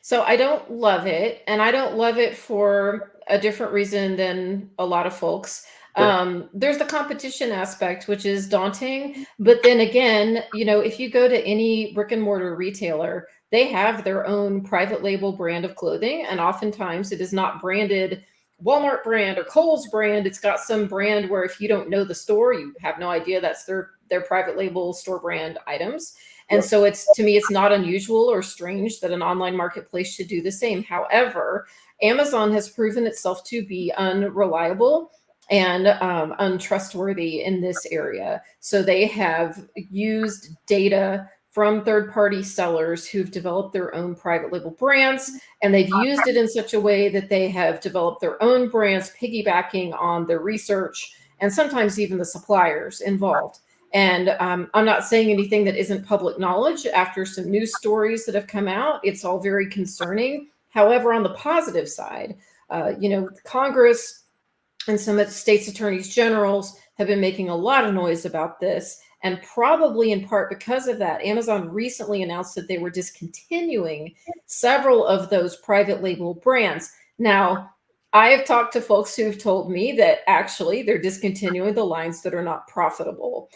So I don't love it, and I don't love it for a different reason than a lot of folks. There's the competition aspect, which is daunting. But then again, if you go to any brick and mortar retailer, they have their own private label brand of clothing, and oftentimes it is not branded Walmart brand or Kohl's brand. It's got some brand where if you don't know the store, you have no idea that's their private label store brand items. And so to me, it's not unusual or strange that an online marketplace should do the same. However, Amazon has proven itself to be unreliable and untrustworthy in this area. So they have used data from third-party sellers who've developed their own private label brands, and they've used it in such a way that they have developed their own brands, piggybacking on the research and sometimes even the suppliers involved. And I'm not saying anything that isn't public knowledge. After some news stories that have come out, it's all very concerning. However, on the positive side, Congress and some of the states' attorneys generals have been making a lot of noise about this. And probably in part because of that, Amazon recently announced that they were discontinuing several of those private label brands. Now, I have talked to folks who've told me that actually they're discontinuing the lines that are not profitable.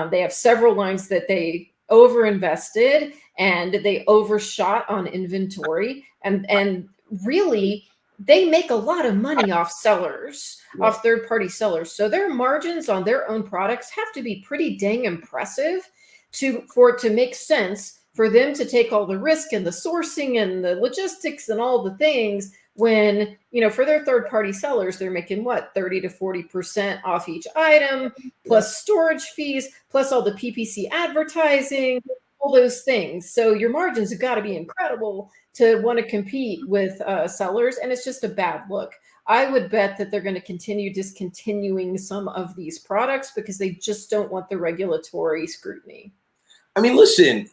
They have several lines that they overinvested and they overshot on inventory. And really, they make a lot of money off sellers, off third-party sellers. So their margins on their own products have to be pretty dang impressive for it to make sense for them to take all the risk and the sourcing and the logistics and all the things, when, for their third-party sellers, they're making 30 to 40% off each item, plus storage fees, plus all the PPC advertising, all those things. So your margins have got to be incredible to want to compete with sellers, and it's just a bad look. I would bet that they're going to continue discontinuing some of these products because they just don't want the regulatory scrutiny. I mean, listen,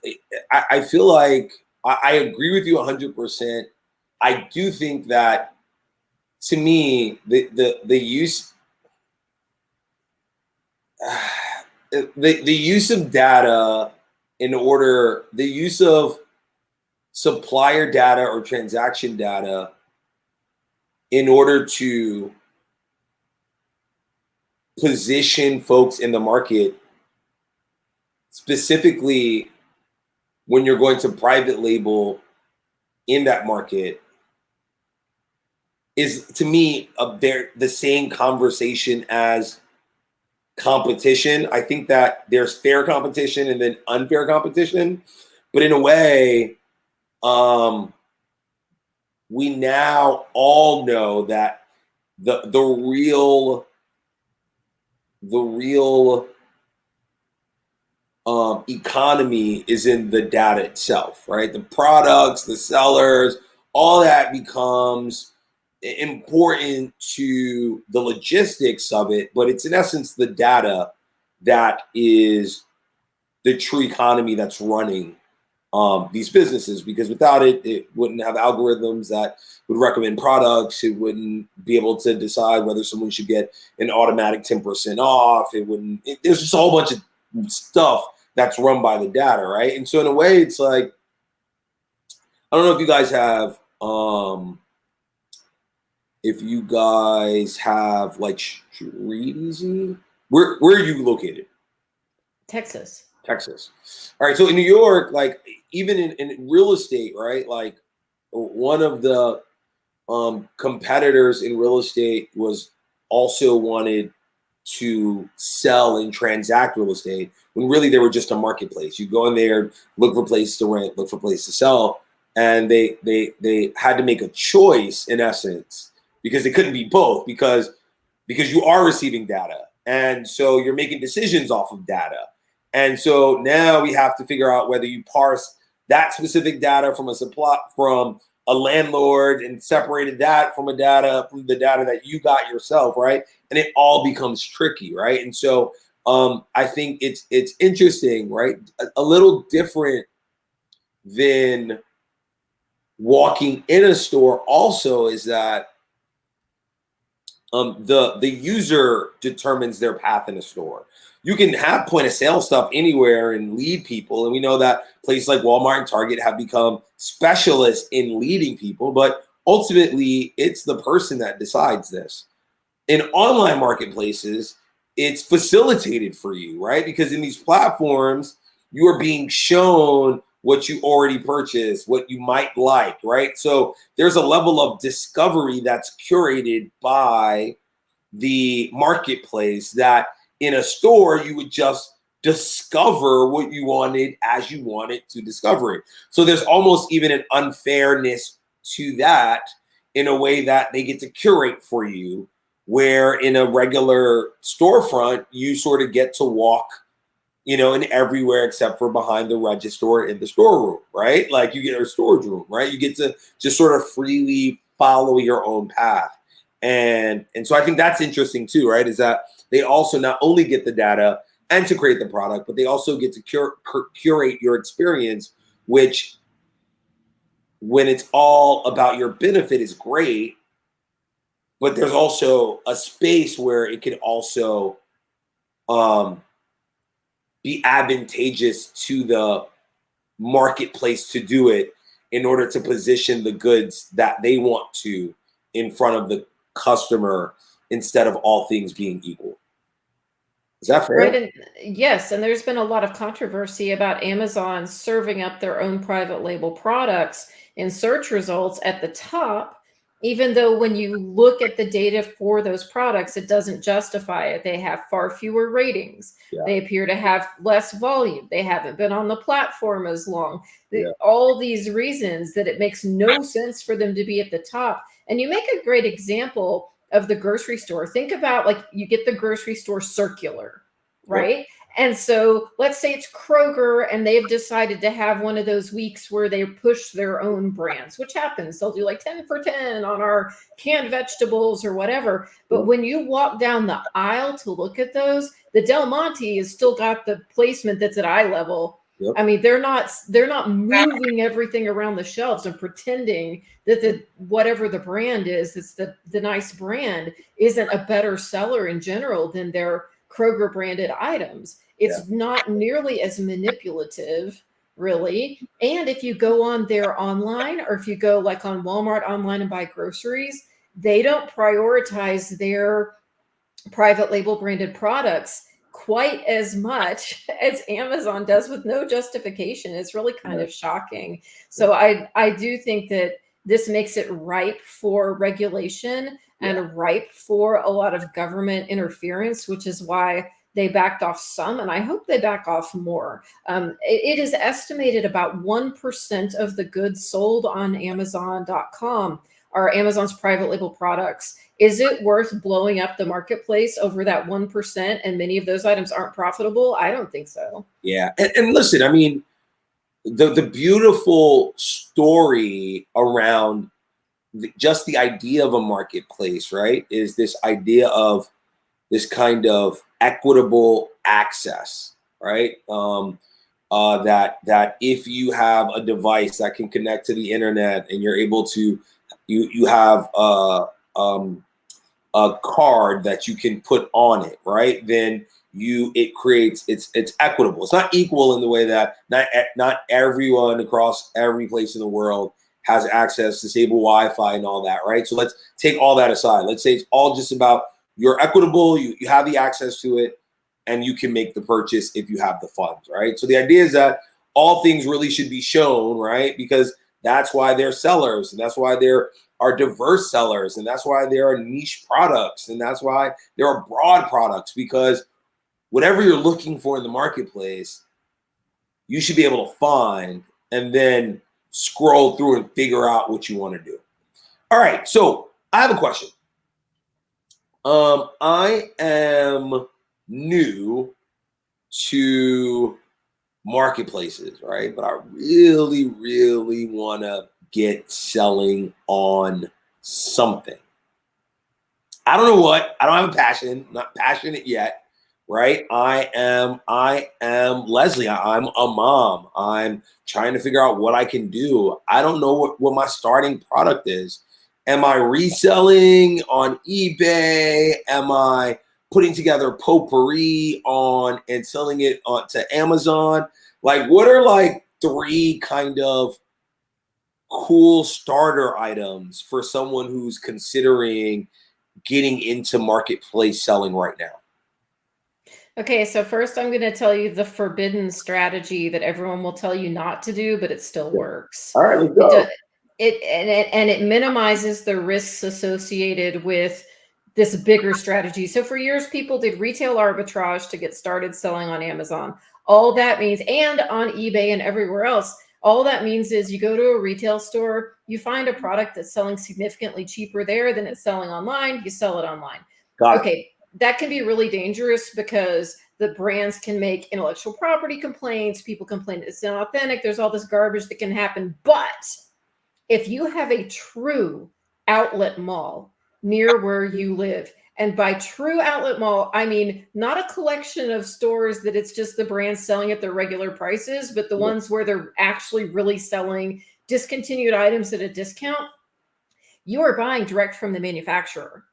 I feel like I agree with you 100%. I do think that, to me, the use the use of data the use of supplier data or transaction data in order to position folks in the market, specifically when you're going to private label in that market, is, to me, the same conversation as competition. I think that there's fair competition and then unfair competition, but in a way, we now all know that the real economy is in the data itself, right? The products, the sellers, all that becomes important to the logistics of it, but it's in essence the data that is the true economy that's running these businesses, because without it, it wouldn't have algorithms that would recommend products. It wouldn't be able to decide whether someone should get an automatic 10% off. It wouldn't, there's just a whole bunch of stuff that's run by the data, right? And so in a way, it's like, I don't know if you guys have, like Streeteasy. Where are you located? Texas. All right. So in New York, like even in real estate, right? Like one of the competitors in real estate was also wanted to sell and transact real estate when really they were just a marketplace. You go in there, look for places to rent, look for places to sell, and they had to make a choice in essence, because it couldn't be both, because you are receiving data, and so you're making decisions off of data. And so now we have to figure out whether you parse that specific data from a landlord and separated that from the data that you got yourself, right? And it all becomes tricky, right? And so I think it's interesting, right? A little different than walking in a store also is that the user determines their path in a store. You can have point of sale stuff anywhere and lead people. And we know that places like Walmart and Target have become specialists in leading people, but ultimately it's the person that decides this. In online marketplaces, it's facilitated for you, right? Because in these platforms, you are being shown what you already purchased, what you might like, right? So there's a level of discovery that's curated by the marketplace that in a store, you would just discover what you wanted as you wanted to discover it. So there's almost even an unfairness to that, in a way that they get to curate for you, where in a regular storefront, you sort of get to walk, in everywhere except for behind the register in the storeroom, right? Like you get a storage room, right? You get to just sort of freely follow your own path. And so I think that's interesting too, right? Is that they also not only get the data and to create the product, but they also get to curate your experience, which when it's all about your benefit is great, but there's also a space where it can also be advantageous to the marketplace to do it in order to position the goods that they want to in front of the customer, instead of all things being equal. Is that fair? Right. And yes, and there's been a lot of controversy about Amazon serving up their own private label products in search results at the top, even though when you look at the data for those products, it doesn't justify it. They have far fewer ratings. Yeah. They appear to have less volume. They haven't been on the platform as long. Yeah. All these reasons that it makes no sense for them to be at the top. And you make a great example of the grocery store. Think about, like, you get the grocery store circular, right? Yep. And so let's say it's Kroger and they've decided to have one of those weeks where they push their own brands, which happens. They'll do like 10 for 10 on our canned vegetables or whatever. But when you walk down the aisle to look at those, the Del Monte has still got the placement that's at eye level. Yep. I mean, they're not moving everything around the shelves and pretending that the whatever the brand is, it's the nice brand, isn't a better seller in general than their Kroger branded items. It's not nearly as manipulative, really. And if you go on their online, or if you go like on Walmart online and buy groceries, they don't prioritize their private label branded products quite as much as Amazon does, with no justification. It's really kind of shocking. So I do think that this makes it ripe for regulation and ripe for a lot of government interference, which is why They backed off some, and I hope they back off more. It is estimated about 1% of the goods sold on Amazon.com are Amazon's private label products. Is it worth blowing up the marketplace over that 1%? And many of those items aren't profitable? I don't think so. Yeah. And listen, I mean, the beautiful story around just the idea of a marketplace, right, is this idea of this kind of equitable access, right? That if you have a device that can connect to the internet and you're able to, you have a card that you can put on it, right? Then it creates, it's equitable. It's not equal in the way that not everyone across every place in the world has access to stable Wi-Fi and all that, right? So let's take all that aside. Let's say it's all just about you're equitable, you have the access to it, and you can make the purchase if you have the funds, right? So the idea is that all things really should be shown, right? Because that's why they're sellers, and that's why there are diverse sellers, and that's why there are niche products, and that's why there are broad products, because whatever you're looking for in the marketplace, you should be able to find and then scroll through and figure out what you want to do. All right, so I have a question. I am new to marketplaces, right? But I really, really want to get selling on something. I don't know what. I don't have a passion. I'm not passionate yet, right? I am Lesley. I'm a mom. I'm trying to figure out what I can do. I don't know what my starting product is. Am I reselling on eBay? Am I putting together potpourri on and selling it on to Amazon? Like, what are like 3 kind of cool starter items for someone who's considering getting into marketplace selling right now? Okay, so first I'm going to tell you the forbidden strategy that everyone will tell you not to do, but it still works. All right, let's go. It minimizes the risks associated with this bigger strategy. So for years, people did retail arbitrage to get started selling on Amazon. All that means, and on eBay and everywhere else, all that means is you go to a retail store, you find a product that's selling significantly cheaper there than it's selling online, you sell it online. Okay, that can be really dangerous because the brands can make intellectual property complaints, people complain it's inauthentic, there's all this garbage that can happen. But if you have a true outlet mall near where you live, and by true outlet mall, I mean not a collection of stores that it's just the brands selling at their regular prices, but the ones where they're actually really selling discontinued items at a discount, you are buying direct from the manufacturer.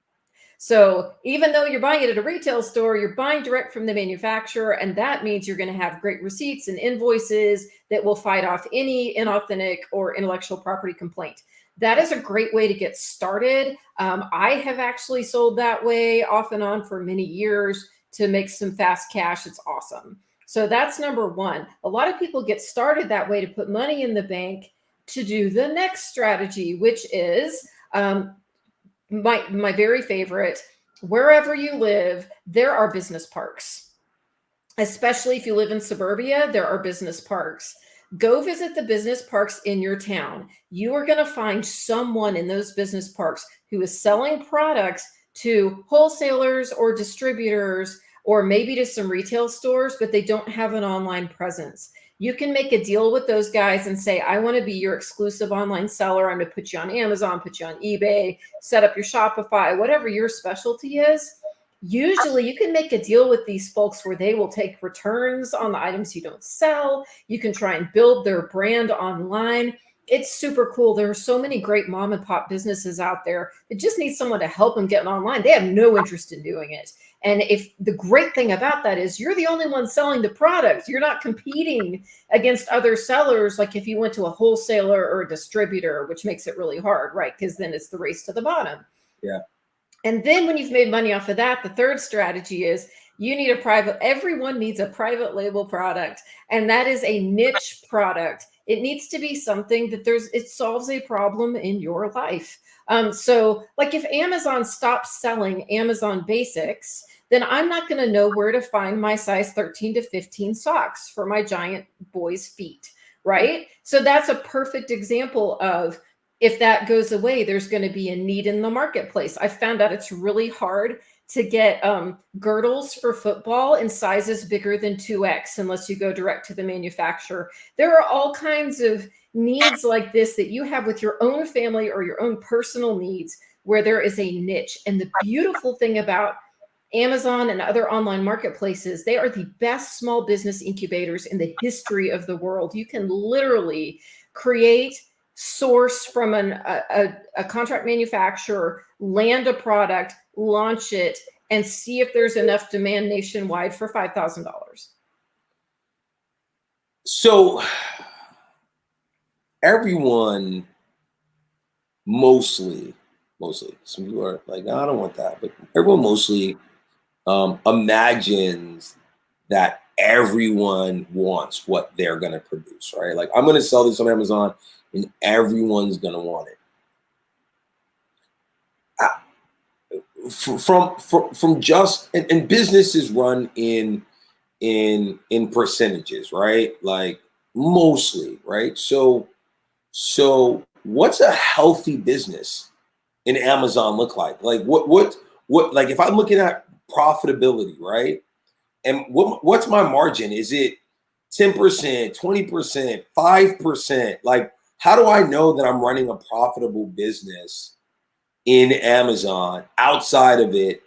So even though you're buying it at a retail store, you're buying direct from the manufacturer, and that means you're going to have great receipts and invoices that will fight off any inauthentic or intellectual property complaint. That is a great way to get started. I have actually sold that way off and on for many years to make some fast cash. It's awesome. So that's number one. A lot of people get started that way to put money in the bank to do the next strategy, which is my very favorite. Wherever you live, there are business parks. Especially if you live in suburbia, there are business parks. Go visit the business parks in your town. You are going to find someone in those business parks who is selling products to wholesalers or distributors, or maybe to some retail stores, but they don't have an online presence. You can make a deal with those guys and say, I want to be your exclusive online seller. I'm going to put you on Amazon, put you on eBay, set up your Shopify, whatever your specialty is. Usually you can make a deal with these folks where they will take returns on the items you don't sell. You can try and build their brand online. It's super cool. There are so many great mom and pop businesses out there that just need someone to help them get online. They have no interest in doing it. And if the great thing about that is you're the only one selling the product, you're not competing against other sellers. Like if you went to a wholesaler or a distributor, which makes it really hard, right? Because then it's the race to the bottom. Yeah. And then when you've made money off of that, the third strategy is you need everyone needs a private label product. And that is a niche product. It needs to be something that it solves a problem in your life. So like if Amazon stops selling Amazon Basics, then I'm not going to know where to find my size 13 to 15 socks for my giant boy's feet, right? So that's a perfect example of, if that goes away, there's going to be a need in the marketplace. I found out it's really hard to get girdles for football in sizes bigger than 2X unless you go direct to the manufacturer. There are all kinds of needs like this that you have with your own family or your own personal needs where there is a niche. And the beautiful thing about Amazon and other online marketplaces, they are the best small business incubators in the history of the world. You can literally create, source from a contract manufacturer, land a product, launch it, and see if there's enough demand nationwide for $5,000. So everyone, mostly, some people are like, no, I don't want that, but everyone mostly imagines that everyone wants what they're going to produce, right? Like, I'm going to sell this on Amazon and everyone's going to want it. From just, and business is run in percentages, right? Like, mostly, right? So what's a healthy business in Amazon look like? Like, what like, if I'm looking at profitability, right? And what's my margin? Is it 10%, 20%, 5%? Like, how do I know that I'm running a profitable business in Amazon outside of it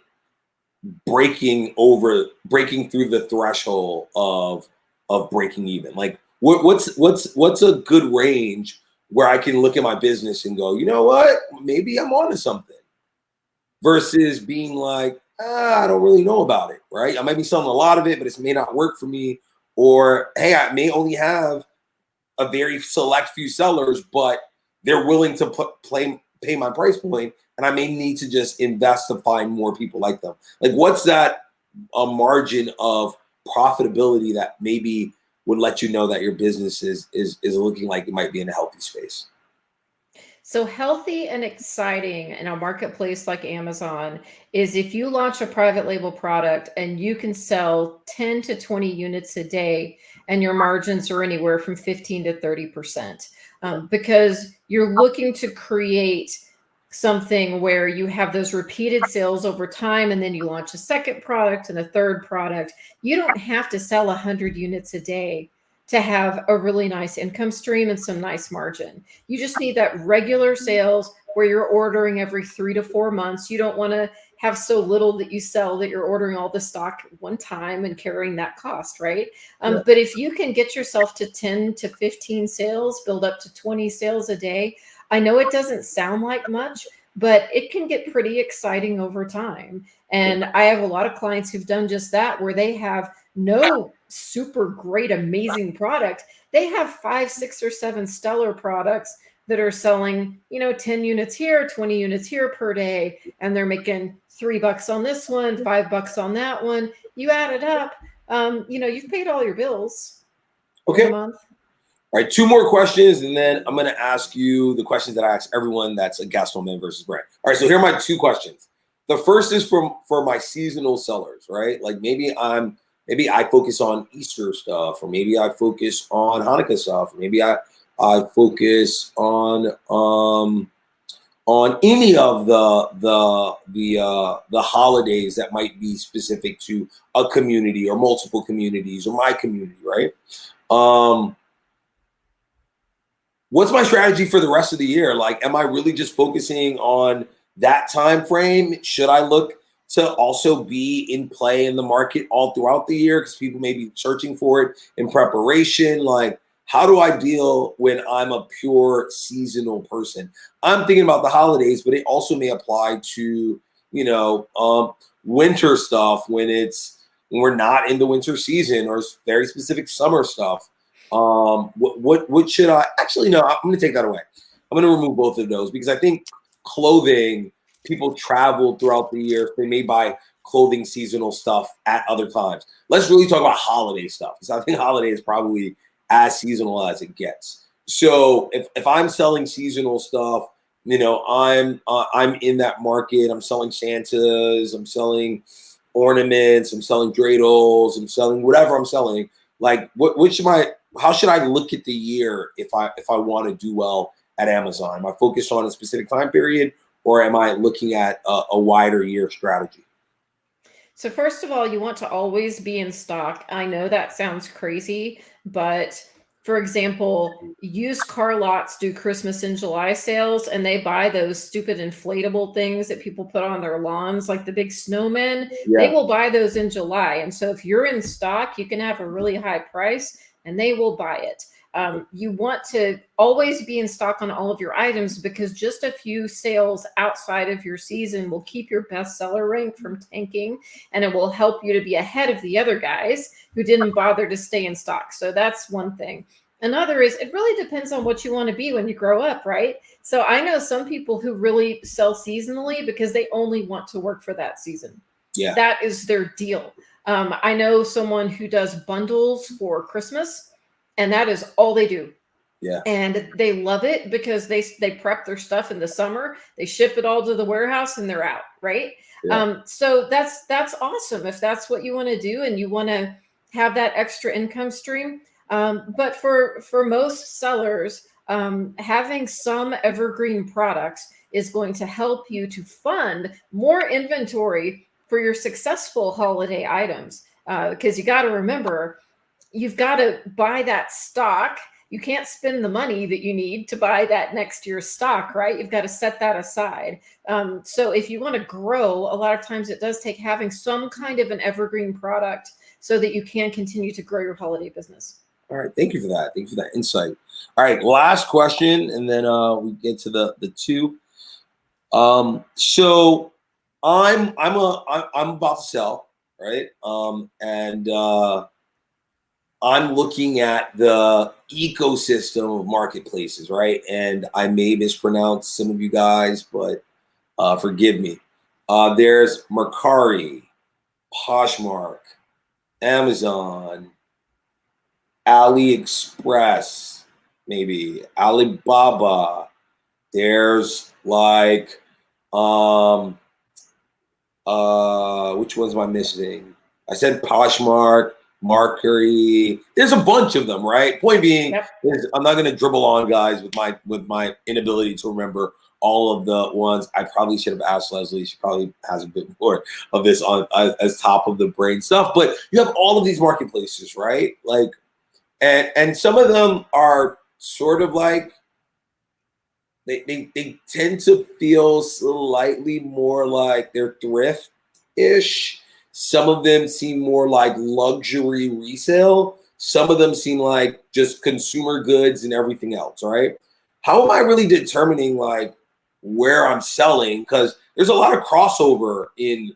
breaking through the threshold of breaking even? Like, what's a good range where I can look at my business and go, you know what, maybe I'm onto something, versus being like, I don't really know about it, right? I might be selling a lot of it, but it may not work for me. Or, hey, I may only have a very select few sellers, but they're willing to pay my price point, and I may need to just invest to find more people like them. Like, what's that a margin of profitability that maybe would let you know that your business is looking like it might be in a healthy space? So healthy and exciting in a marketplace like Amazon is if you launch a private label product and you can sell 10 to 20 units a day and your margins are anywhere from 15 to 30%, because you're looking to create something where you have those repeated sales over time, and then you launch a second product and a third product. You don't have to sell 100 units a day to have a really nice income stream and some nice margin. You just need that regular sales where you're ordering every 3 to 4 months. You don't want to have so little that you sell that you're ordering all the stock one time and carrying that cost, right? But if you can get yourself to 10 to 15 sales, build up to 20 sales a day, I know it doesn't sound like much, but it can get pretty exciting over time. And I have a lot of clients who've done just that, where they have no super great, amazing product. They have 5, 6, or 7 stellar products that are selling, 10 units here, 20 units here per day. And they're making $3 on this one, $5 on that one. You add it up, you've paid all your bills for the month. All right, 2 more questions, and then I'm going to ask you the questions that I ask everyone that's a guest on Men versus Brand. All right, so here are my 2 questions. The first is for my seasonal sellers, right? Like, maybe I focus on Easter stuff, or maybe I focus on Hanukkah stuff, or maybe I focus on any of the holidays that might be specific to a community or multiple communities or my community, right? What's my strategy for the rest of the year? Like, am I really just focusing on that time frame? Should I look to also be in play in the market all throughout the year, because people may be searching for it in preparation? Like, how do I deal when I'm a pure seasonal person? I'm thinking about the holidays, but it also may apply to, winter stuff when we're not in the winter season, or very specific summer stuff. What should I actually? No, I'm going to take that away. I'm going to remove both of those, because I think clothing, people travel throughout the year. They may buy clothing, seasonal stuff at other times. Let's really talk about holiday stuff, because I think holiday is probably as seasonal as it gets. So if I'm selling seasonal stuff, I'm in that market. I'm selling Santas. I'm selling ornaments, I'm selling dreidels, I'm selling whatever I'm selling. Like, how should I look at the year if I want to do well at Amazon? Am I focused on a specific time period, or am I looking at a wider year strategy? So first of all, you want to always be in stock. I know that sounds crazy, but for example, used car lots do Christmas in July sales, and they buy those stupid inflatable things that people put on their lawns, like the big snowmen. They Yeah. will buy those in July. And so if you're in stock, you can have a really high price and they will buy it. You want to always be in stock on all of your items, because just a few sales outside of your season will keep your bestseller rank from tanking, and it will help you to be ahead of the other guys who didn't bother to stay in stock. So that's one thing. Another is, it really depends on what you want to be when you grow up, right? So I know some people who really sell seasonally because they only want to work for that season. Yeah. That is their deal. I know someone who does bundles for Christmas, and that is all they do. Yeah. And they love it because they prep their stuff in the summer, they ship it all to the warehouse, and they're out, right? Yeah. So that's awesome if that's what you want to do and you want to have that extra income stream. But for most sellers, having some evergreen products is going to help you to fund more inventory for your successful holiday items. Because you got to remember, you've got to buy that stock. You can't spend the money that you need to buy that next year's stock, right? You've got to set that aside. So if you want to grow, a lot of times it does take having some kind of an evergreen product so that you can continue to grow your holiday business. All right. Thank you for that. Thank you for that insight. All right. Last question, and then we get to the two. So I'm about to sell, right? And I'm looking at the ecosystem of marketplaces, right? And I may mispronounce some of you guys, but forgive me. There's Mercari, Poshmark, Amazon, AliExpress, maybe Alibaba. There's like, which ones am I missing? I said Poshmark, Mercury. There's a bunch of them, right? Point being, Yep. I'm not going to dribble on guys with my inability to remember all of the ones. I probably should have asked Lesley. She probably has a bit more of this on as top of the brain stuff. But you have all of these marketplaces, right? Like, and some of them are sort of like, they tend to feel slightly more like they're thrift-ish. Some of them seem more like luxury resale. Some of them seem like just consumer goods and everything else, right? How am I really determining like where I'm selling? Because there's a lot of crossover in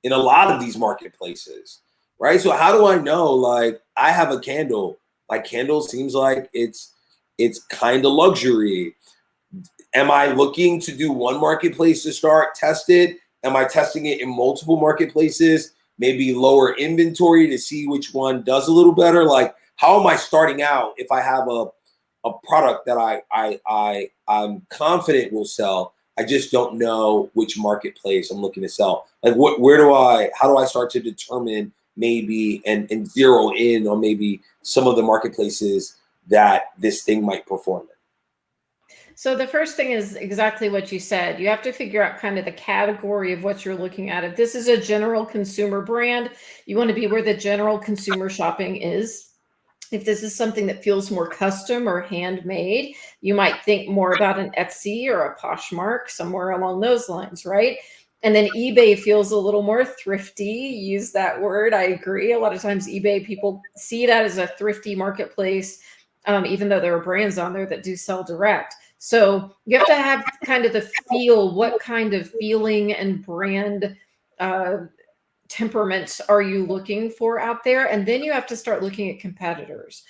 a lot of these marketplaces, right? So how do I know, like, I have a candle. Like, candle seems like it's kind of luxury. Am I looking to do one marketplace to start, test it? Am I testing it in multiple marketplaces? Maybe lower inventory to see which one does a little better? Like, how am I starting out if I have a product that I'm confident will sell? I just don't know which marketplace I'm looking to sell. Like, how do I start to determine maybe and zero in on maybe some of the marketplaces that this thing might perform in? So the first thing is exactly what you said. You have to figure out kind of the category of what you're looking at. If this is a general consumer brand, you want to be where the general consumer shopping is. If this is something that feels more custom or handmade, you might think more about an Etsy or a Poshmark, somewhere along those lines, right? And then eBay feels a little more thrifty. Use that word. I agree. A lot of times eBay, people see that as a thrifty marketplace, even though there are brands on there that do sell direct. So you have to have kind of the feel, what kind of feeling and brand temperament are you looking for out there? And then you have to start looking at competitors,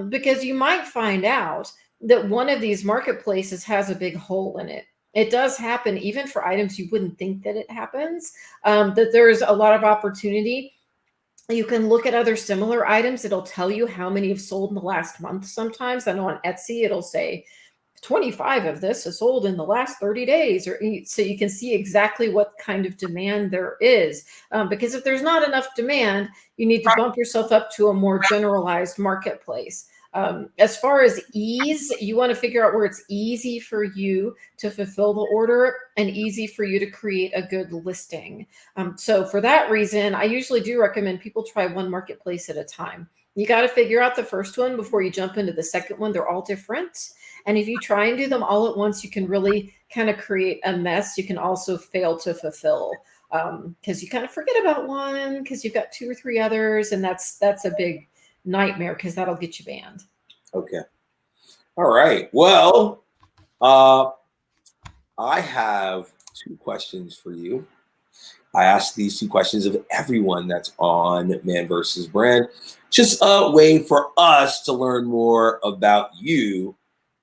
because you might find out that one of these marketplaces has a big hole in it. It does happen even for items you wouldn't think that it happens, that there's a lot of opportunity. You can look at other similar items. It'll tell you how many have sold in the last month sometimes. I know on Etsy, it'll say 25 of this is sold in the last 30 days, or so you can see exactly what kind of demand there is. Because if there's not enough demand, you need to bump yourself up to a more generalized marketplace. As far as ease, you want to figure out where it's easy for you to fulfill the order and easy for you to create a good listing. So for that reason, I usually do recommend people try one marketplace at a time. You got to figure out the first one before you jump into the second one. They're all different. And if you try and do them all at once, you can really kind of create a mess. You can also fail to fulfill because you kind of forget about one because you've got 2 or 3 others. And that's a big nightmare because that'll get you banned. Okay. All right. Well, I have 2 questions for you. I ask these 2 questions of everyone that's on Man versus Brand. Just a way for us to learn more about you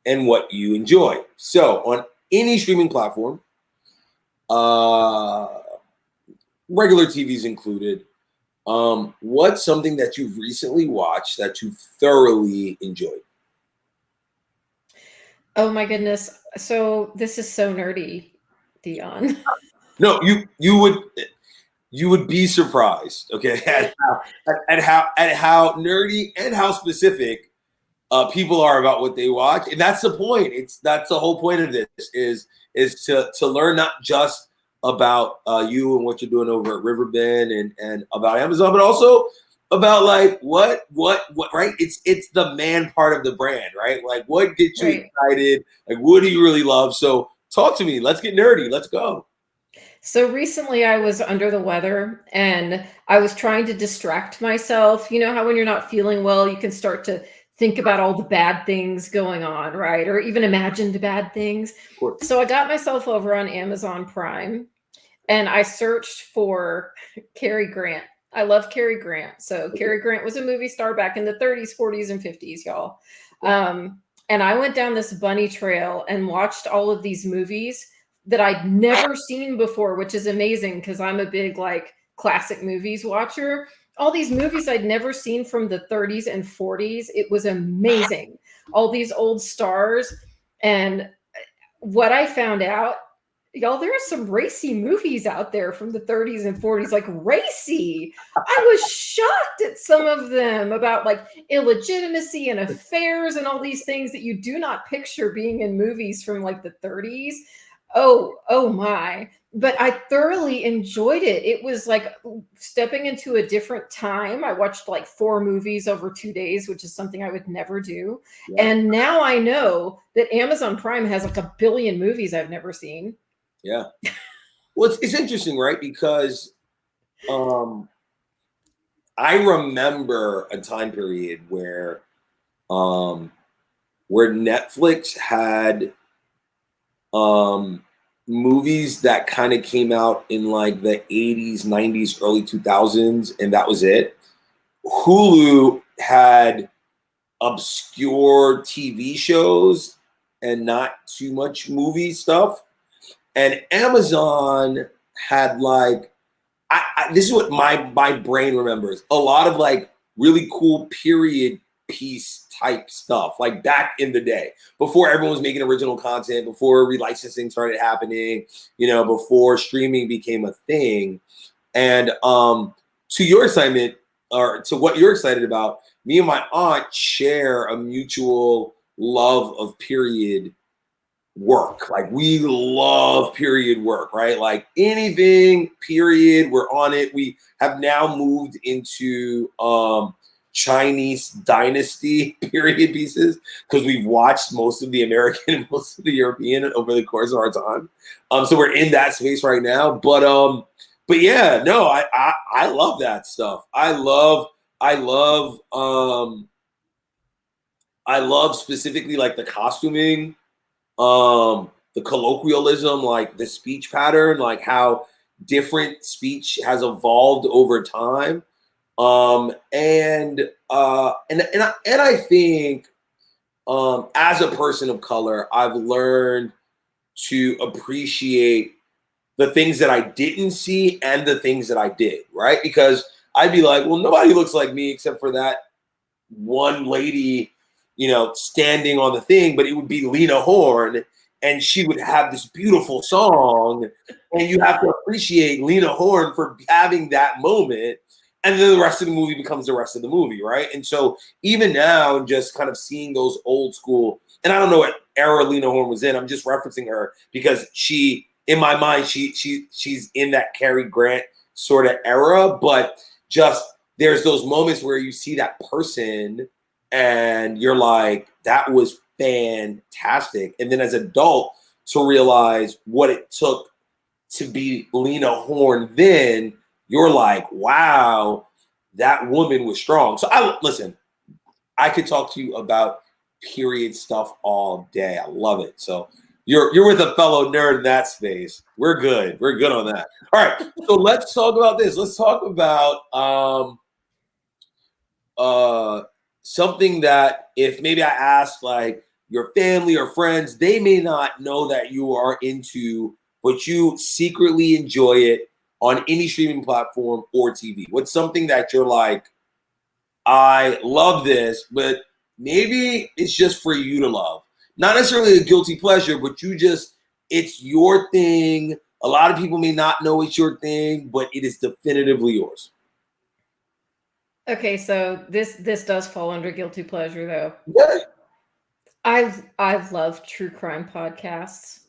and what you enjoy. So on any streaming platform, regular TVs included, what's something that you've recently watched that you thoroughly enjoyed? Oh my goodness. So this is so nerdy, Deeon. No, you would be surprised, okay, at how nerdy and how specific people are about what they watch, and that's the point. That's the whole point of this is to learn not just about you and what you're doing over at Riverbend and about Amazon, but also about like what right? It's the man part of the brand, right? Like what gets you excited? Like what do you really love? So talk to me. Let's get nerdy. Let's go. So recently I was under the weather and I was trying to distract myself. You know how when you're not feeling well, you can start to think about all the bad things going on, right? Or even imagined bad things. So I got myself over on Amazon Prime and I searched for Carey Grant. I love Carey Grant. So Carey Grant was a movie star back in the 30s, 40s, and 50s, y'all. And I went down this bunny trail and watched all of these movies that I'd never seen before, which is amazing because I'm a big like classic movies watcher. All these movies I'd never seen from the 30s and 40s. It was amazing. All these old stars. And what I found out, y'all, there are some racy movies out there from the 30s and 40s, like racy. I was shocked at some of them about like illegitimacy and affairs and all these things that you do not picture being in movies from like the 30s. Oh my. But I thoroughly enjoyed it. It was like stepping into a different time. I watched like 4 movies over 2 days, which is something I would never do. Yeah. And now I know that Amazon Prime has like 1 billion movies I've never seen. Yeah. Well, it's interesting, right? Because I remember a time period where Netflix had movies that kind of came out in like the 80s, 90s, early 2000s, and that was it. Hulu had obscure TV shows and not too much movie stuff. And Amazon had like, this is what my brain remembers, a lot of like really cool period piece type stuff, like back in the day, before everyone was making original content, before relicensing started happening, you know, before streaming became a thing. And to your excitement, or to what you're excited about, me and my aunt share a mutual love of period work. Like we love period work, right? Like anything period, we're on it. We have now moved into Chinese dynasty period pieces because we've watched most of the American and most of the European over the course of our time. So we're in that space right now. But yeah, no, I love that stuff. I love specifically like the costuming, the colloquialism, like the speech pattern, like how different speech has evolved over time. And I think as a person of color, I've learned to appreciate the things that I didn't see and the things that I did, right? Because I'd be like, well, nobody looks like me except for that one lady standing on the thing, but it would be Lena Horne, and she would have this beautiful song, and you have to appreciate Lena Horne for having that moment, and then the rest of the movie becomes the rest of the movie, right? And so even now, just kind of seeing those old school, and I don't know what era Lena Horne was in, I'm just referencing her because she, in my mind, she's in that Carey Grant sort of era, but just there's those moments where you see that person and you're like, that was fantastic. And then as an adult, to realize what it took to be Lena Horne then, you're like, wow, that woman was strong. So listen, I could talk to you about period stuff all day. I love it. So you're with a fellow nerd in that space. We're good. We're good on that. All right. So let's talk about this. Let's talk about something that if maybe I asked like your family or friends, they may not know that you are into, but you secretly enjoy it on any streaming platform or TV. What's something that you're like, I love this, but maybe it's just for you to love. Not necessarily a guilty pleasure, but it's your thing. A lot of people may not know it's your thing, but it is definitively yours. Okay, so this does fall under guilty pleasure though. Yeah. I love true crime podcasts.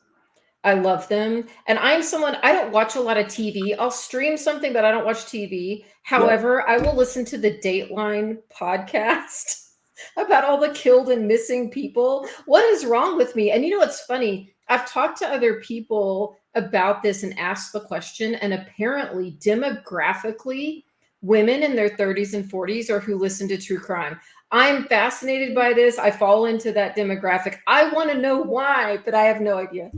I love them. And I'm someone, I don't watch a lot of TV. I'll stream something, but I don't watch TV. However, I will listen to the Dateline podcast about all the killed and missing people. What is wrong with me? And you know what's funny? I've talked to other people about this and asked the question, and apparently demographically, women in their 30s and 40s are who listen to true crime. I'm fascinated by this. I fall into that demographic. I want to know why, but I have no idea.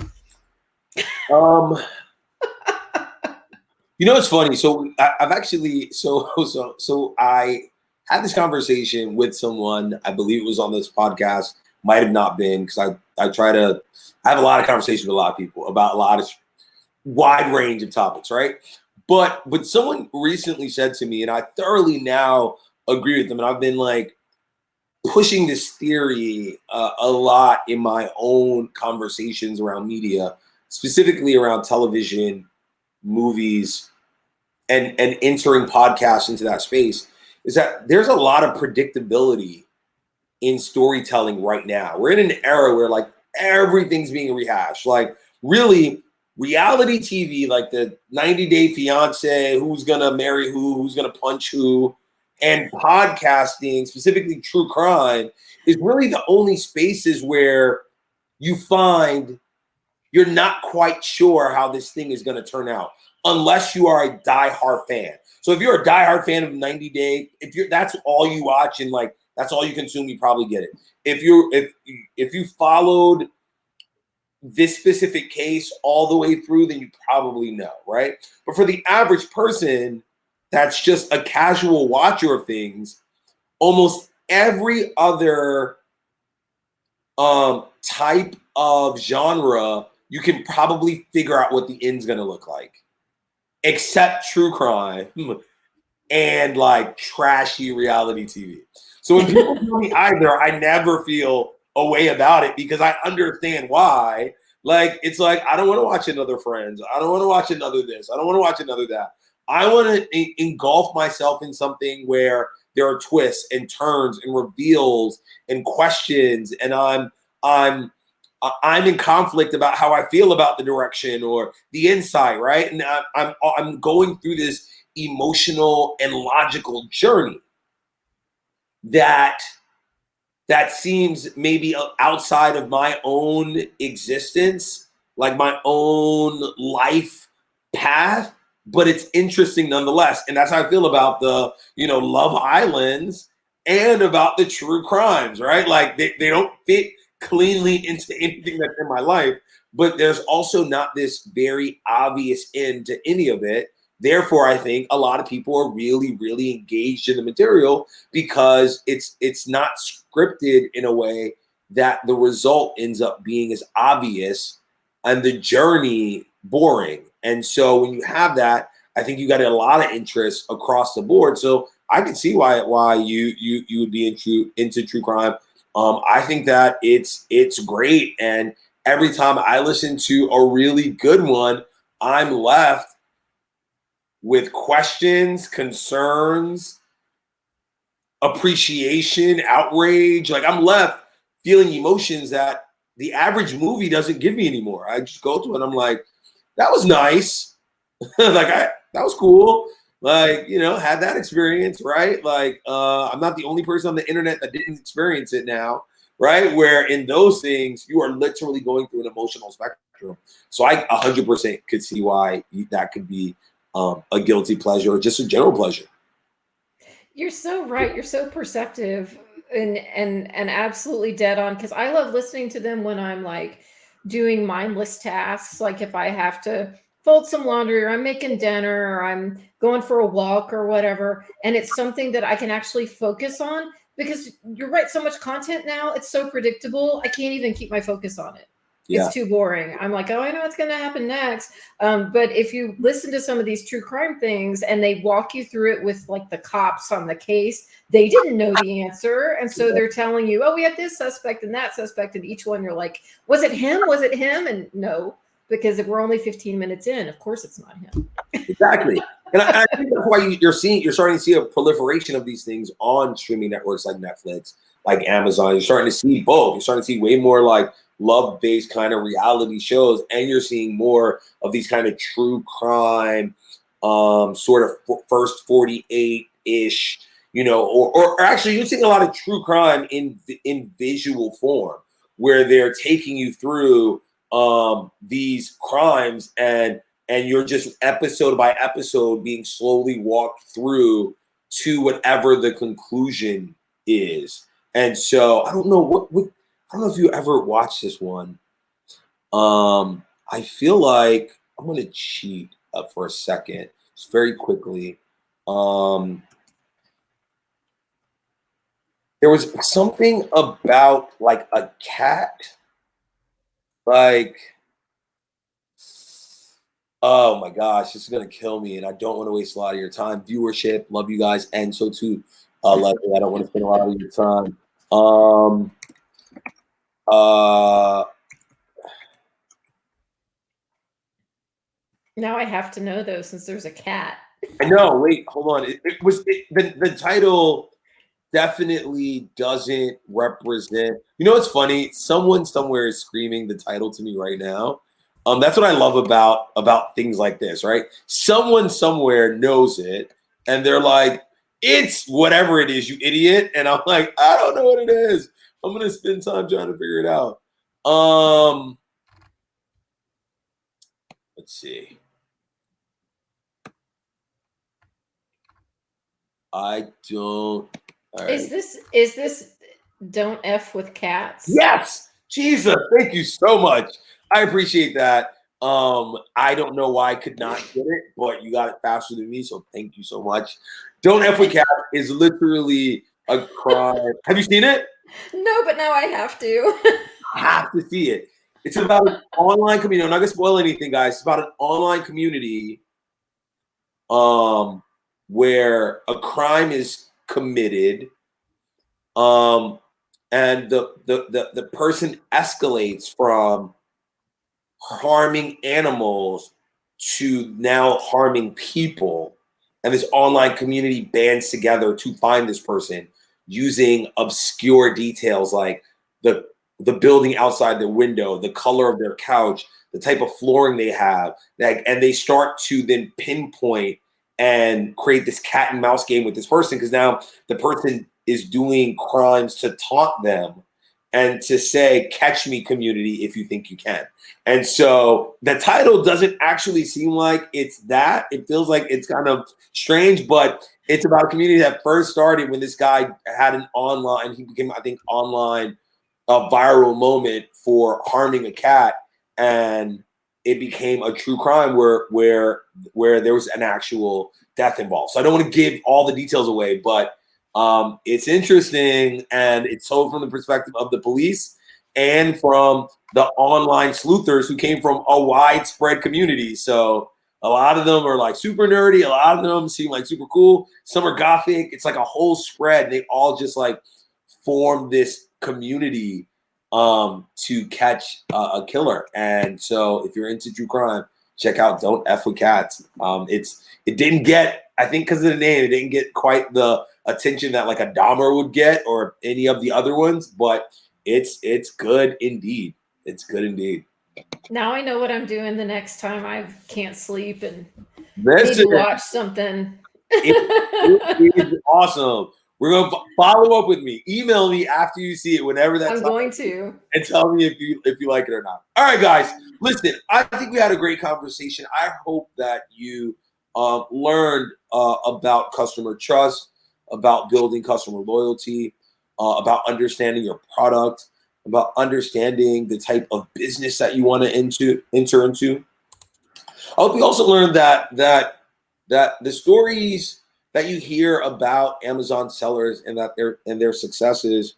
It's funny. So I've actually, so I had this conversation with someone, I believe it was on this podcast, might have not been, because I have a lot of conversations with a lot of people about a lot of wide range of topics, right? But someone recently said to me, and I thoroughly now agree with them, and I've been like pushing this theory a lot in my own conversations around media, specifically around television, movies, and entering podcasts into that space, is that there's a lot of predictability in storytelling right now. We're in an era where like everything's being rehashed. Like really, reality TV, like the 90 Day Fiance, who's gonna marry who's gonna punch who, and podcasting, specifically true crime, is really the only spaces where you find you're not quite sure how this thing is going to turn out unless you are a diehard fan. So if you're a diehard fan of 90 Day, that's all you watch and like that's all you consume, you probably get it. If you followed this specific case all the way through, then you probably know, right? But for the average person that's just a casual watcher of things, almost every other type of genre, you can probably figure out what the end's going to look like, except true crime and like trashy reality TV. So when people tell me either, I never feel a way about it because I understand why. Like, it's like, I don't want to watch another Friends. I don't want to watch another this. I don't want to watch another that. I want to engulf myself in something where there are twists and turns and reveals and questions, and I'm in conflict about how I feel about the direction or the insight, right? And I'm going through this emotional and logical journey that seems maybe outside of my own existence, like my own life path, but it's interesting nonetheless. And that's how I feel about the, Love Islands and about the true crimes, right? Like they don't fit cleanly into anything that's in my life, but there's also not this very obvious end to any of it. Therefore, I think a lot of people are really, really engaged in the material because it's not scripted in a way that the result ends up being as obvious and the journey boring. And so when you have that, I think you got a lot of interest across the board. So I can see why you would be into true crime. I think that it's great. And every time I listen to a really good one, I'm left with questions, concerns, appreciation, outrage. Like I'm left feeling emotions that the average movie doesn't give me anymore. I just go to it and I'm like, that was nice. That was cool. Like, had that experience, right? Like, I'm not the only person on the internet that didn't experience it now, right? Where in those things, you are literally going through an emotional spectrum. So I 100% could see why that could be a guilty pleasure or just a general pleasure. You're so right. You're so perceptive and absolutely dead on, because I love listening to them when I'm like doing mindless tasks, like if I have to fold some laundry or I'm making dinner or I'm going for a walk or whatever, and it's something that I can actually focus on, because you're right, so much content now, it's so predictable. I can't even keep my focus on it. Yeah. It's too boring. I'm like, oh, I know what's going to happen next. But if you listen to some of these true crime things and they walk you through it with like the cops on the case, they didn't know the answer. And so they're telling you, oh, we have this suspect and that suspect. And each one you're like, was it him? Was it him? And no, because if we're only 15 minutes in, of course it's not him. Exactly. And I think that's why you're starting to see a proliferation of these things on streaming networks like Netflix, like Amazon. You're starting to see both. You're starting to see way more like love-based kind of reality shows, and you're seeing more of these kind of true crime, sort of first 48-ish, or actually you're seeing a lot of true crime in visual form, where they're taking you through these crimes and you're just episode by episode being slowly walked through to whatever the conclusion is. And so I don't know I don't know if you ever watched this one. I feel like I'm going to cheat up for a second, just very quickly. There was something about like a cat, like, oh my gosh, this is going to kill me. And I don't want to waste a lot of your time. Viewership, love you guys. And so too, Lesley, I don't want to spend a lot of your time. Now I have to know though, since there's a cat. I know. Wait, hold on. The title definitely doesn't represent. It's funny. Someone somewhere is screaming the title to me right now. That's what I love about things like this, right? Someone somewhere knows it, and they're like, "It's whatever it is, you idiot." And I'm like, I don't know what it is. I'm gonna spend time trying to figure it out. Let's see. I don't. Right. Is this Don't F with Cats? Yes. Jesus, thank you so much. I appreciate that. I don't know why I could not get it, but you got it faster than me, so thank you so much. Don't F with Cats is literally a crime. Have you seen it? No, but now I have to. I have to see it. It's about an online community. I'm not gonna spoil anything, guys. It's about an online community where a crime is committed, and the person escalates from harming animals to now harming people, and this online community bands together to find this person using obscure details like the building outside their window, the color of their couch, the type of flooring they have, and they start to then pinpoint and create this cat and mouse game with this person, because now the person is doing crimes to taunt them and to say, catch me, community, if you think you can. And so the title doesn't actually seem like it's that. It feels like it's kind of strange, but it's about a community that first started when this guy had an online, he became, I think, online viral moment for harming a cat. And it became a true crime where there was an actual death involved. So I don't want to give all the details away, but it's interesting, and it's told from the perspective of the police and from the online sleuthers who came from a widespread community. So a lot of them are like super nerdy. A lot of them seem like super cool. Some are gothic. It's like a whole spread. They all just like form this community to catch a killer. And so if you're into true crime, check out Don't F with Cats. It didn't get, I think because of the name, it didn't get quite the attention that like a Dahmer would get or any of the other ones, but it's good indeed. It's good indeed. Now I know what I'm doing the next time I can't sleep and This need to watch something. it is awesome. We're gonna follow up with me. Email me after you see it, whenever that's. I'm going to, and tell me if you like it or not. All right, guys. Listen, I think we had a great conversation. I hope that you learned about customer trust, about building customer loyalty, about understanding your product, about understanding the type of business that you want to enter into. I hope you also learned that the stories that you hear about Amazon sellers and that their successes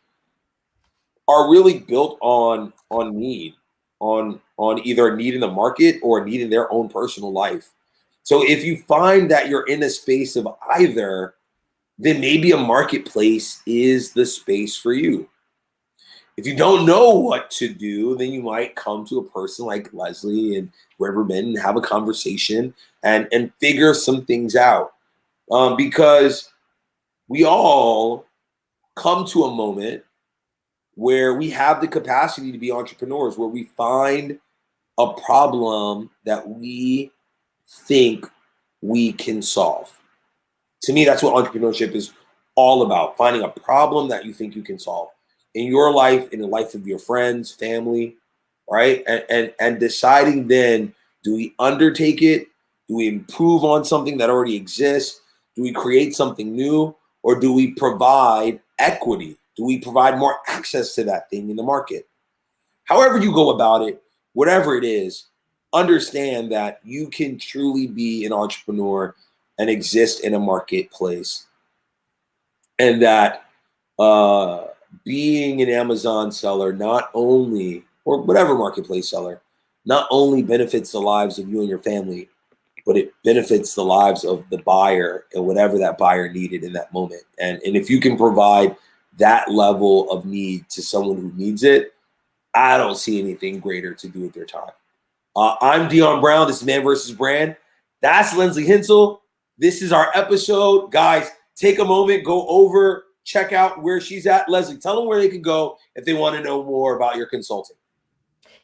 are really built on need, on either a need in the market or a need in their own personal life. So if you find that you're in a space of either, then maybe a marketplace is the space for you. If you don't know what to do, then you might come to a person like Lesley and Riverbend and have a conversation and figure some things out. Because we all come to a moment where we have the capacity to be entrepreneurs, where we find a problem that we think we can solve. To me, that's what entrepreneurship is all about, finding a problem that you think you can solve in your life, in the life of your friends, family, right? And deciding then, do we undertake it? Do we improve on something that already exists? Do we create something new? Or do we provide equity? Do we provide more access to that thing in the market? However you go about it, whatever it is, understand that you can truly be an entrepreneur and exist in a marketplace. And that being an Amazon seller, not only, or whatever marketplace seller, not only benefits the lives of you and your family, but it benefits the lives of the buyer and whatever that buyer needed in that moment. And if you can provide that level of need to someone who needs it, I don't see anything greater to do with their time. I'm Deeon Brown. This is Man vs. Brand. That's Lesley Hensell. This is our episode. Guys, take a moment, go over, check out where she's at. Lesley, tell them where they can go if they want to know more about your consulting.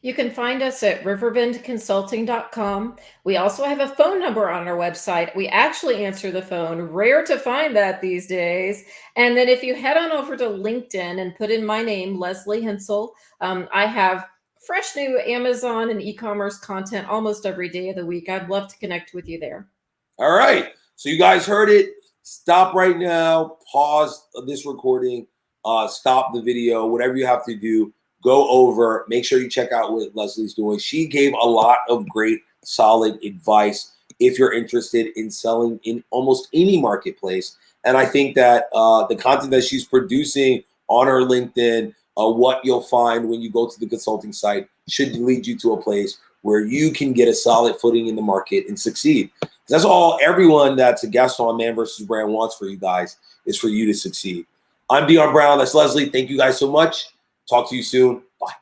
You can find us at riverbendconsulting.com. We also have a phone number on our website. We actually answer the phone. Rare to find that these days. And then if you head on over to LinkedIn and put in my name, Lesley Hensell, I have fresh new Amazon and e-commerce content almost every day of the week. I'd love to connect with you there. All right. So you guys heard it. Stop right now. Pause this recording. Stop the video. Whatever you have to do. Go over, make sure you check out what Lesley's doing. She gave a lot of great, solid advice if you're interested in selling in almost any marketplace. And I think that the content that she's producing on her LinkedIn, what you'll find when you go to the consulting site should lead you to a place where you can get a solid footing in the market and succeed. That's all everyone that's a guest on Man vs. Brand wants for you guys, is for you to succeed. I'm Deeon Brown. That's Lesley. Thank you guys so much. Talk to you soon. Bye.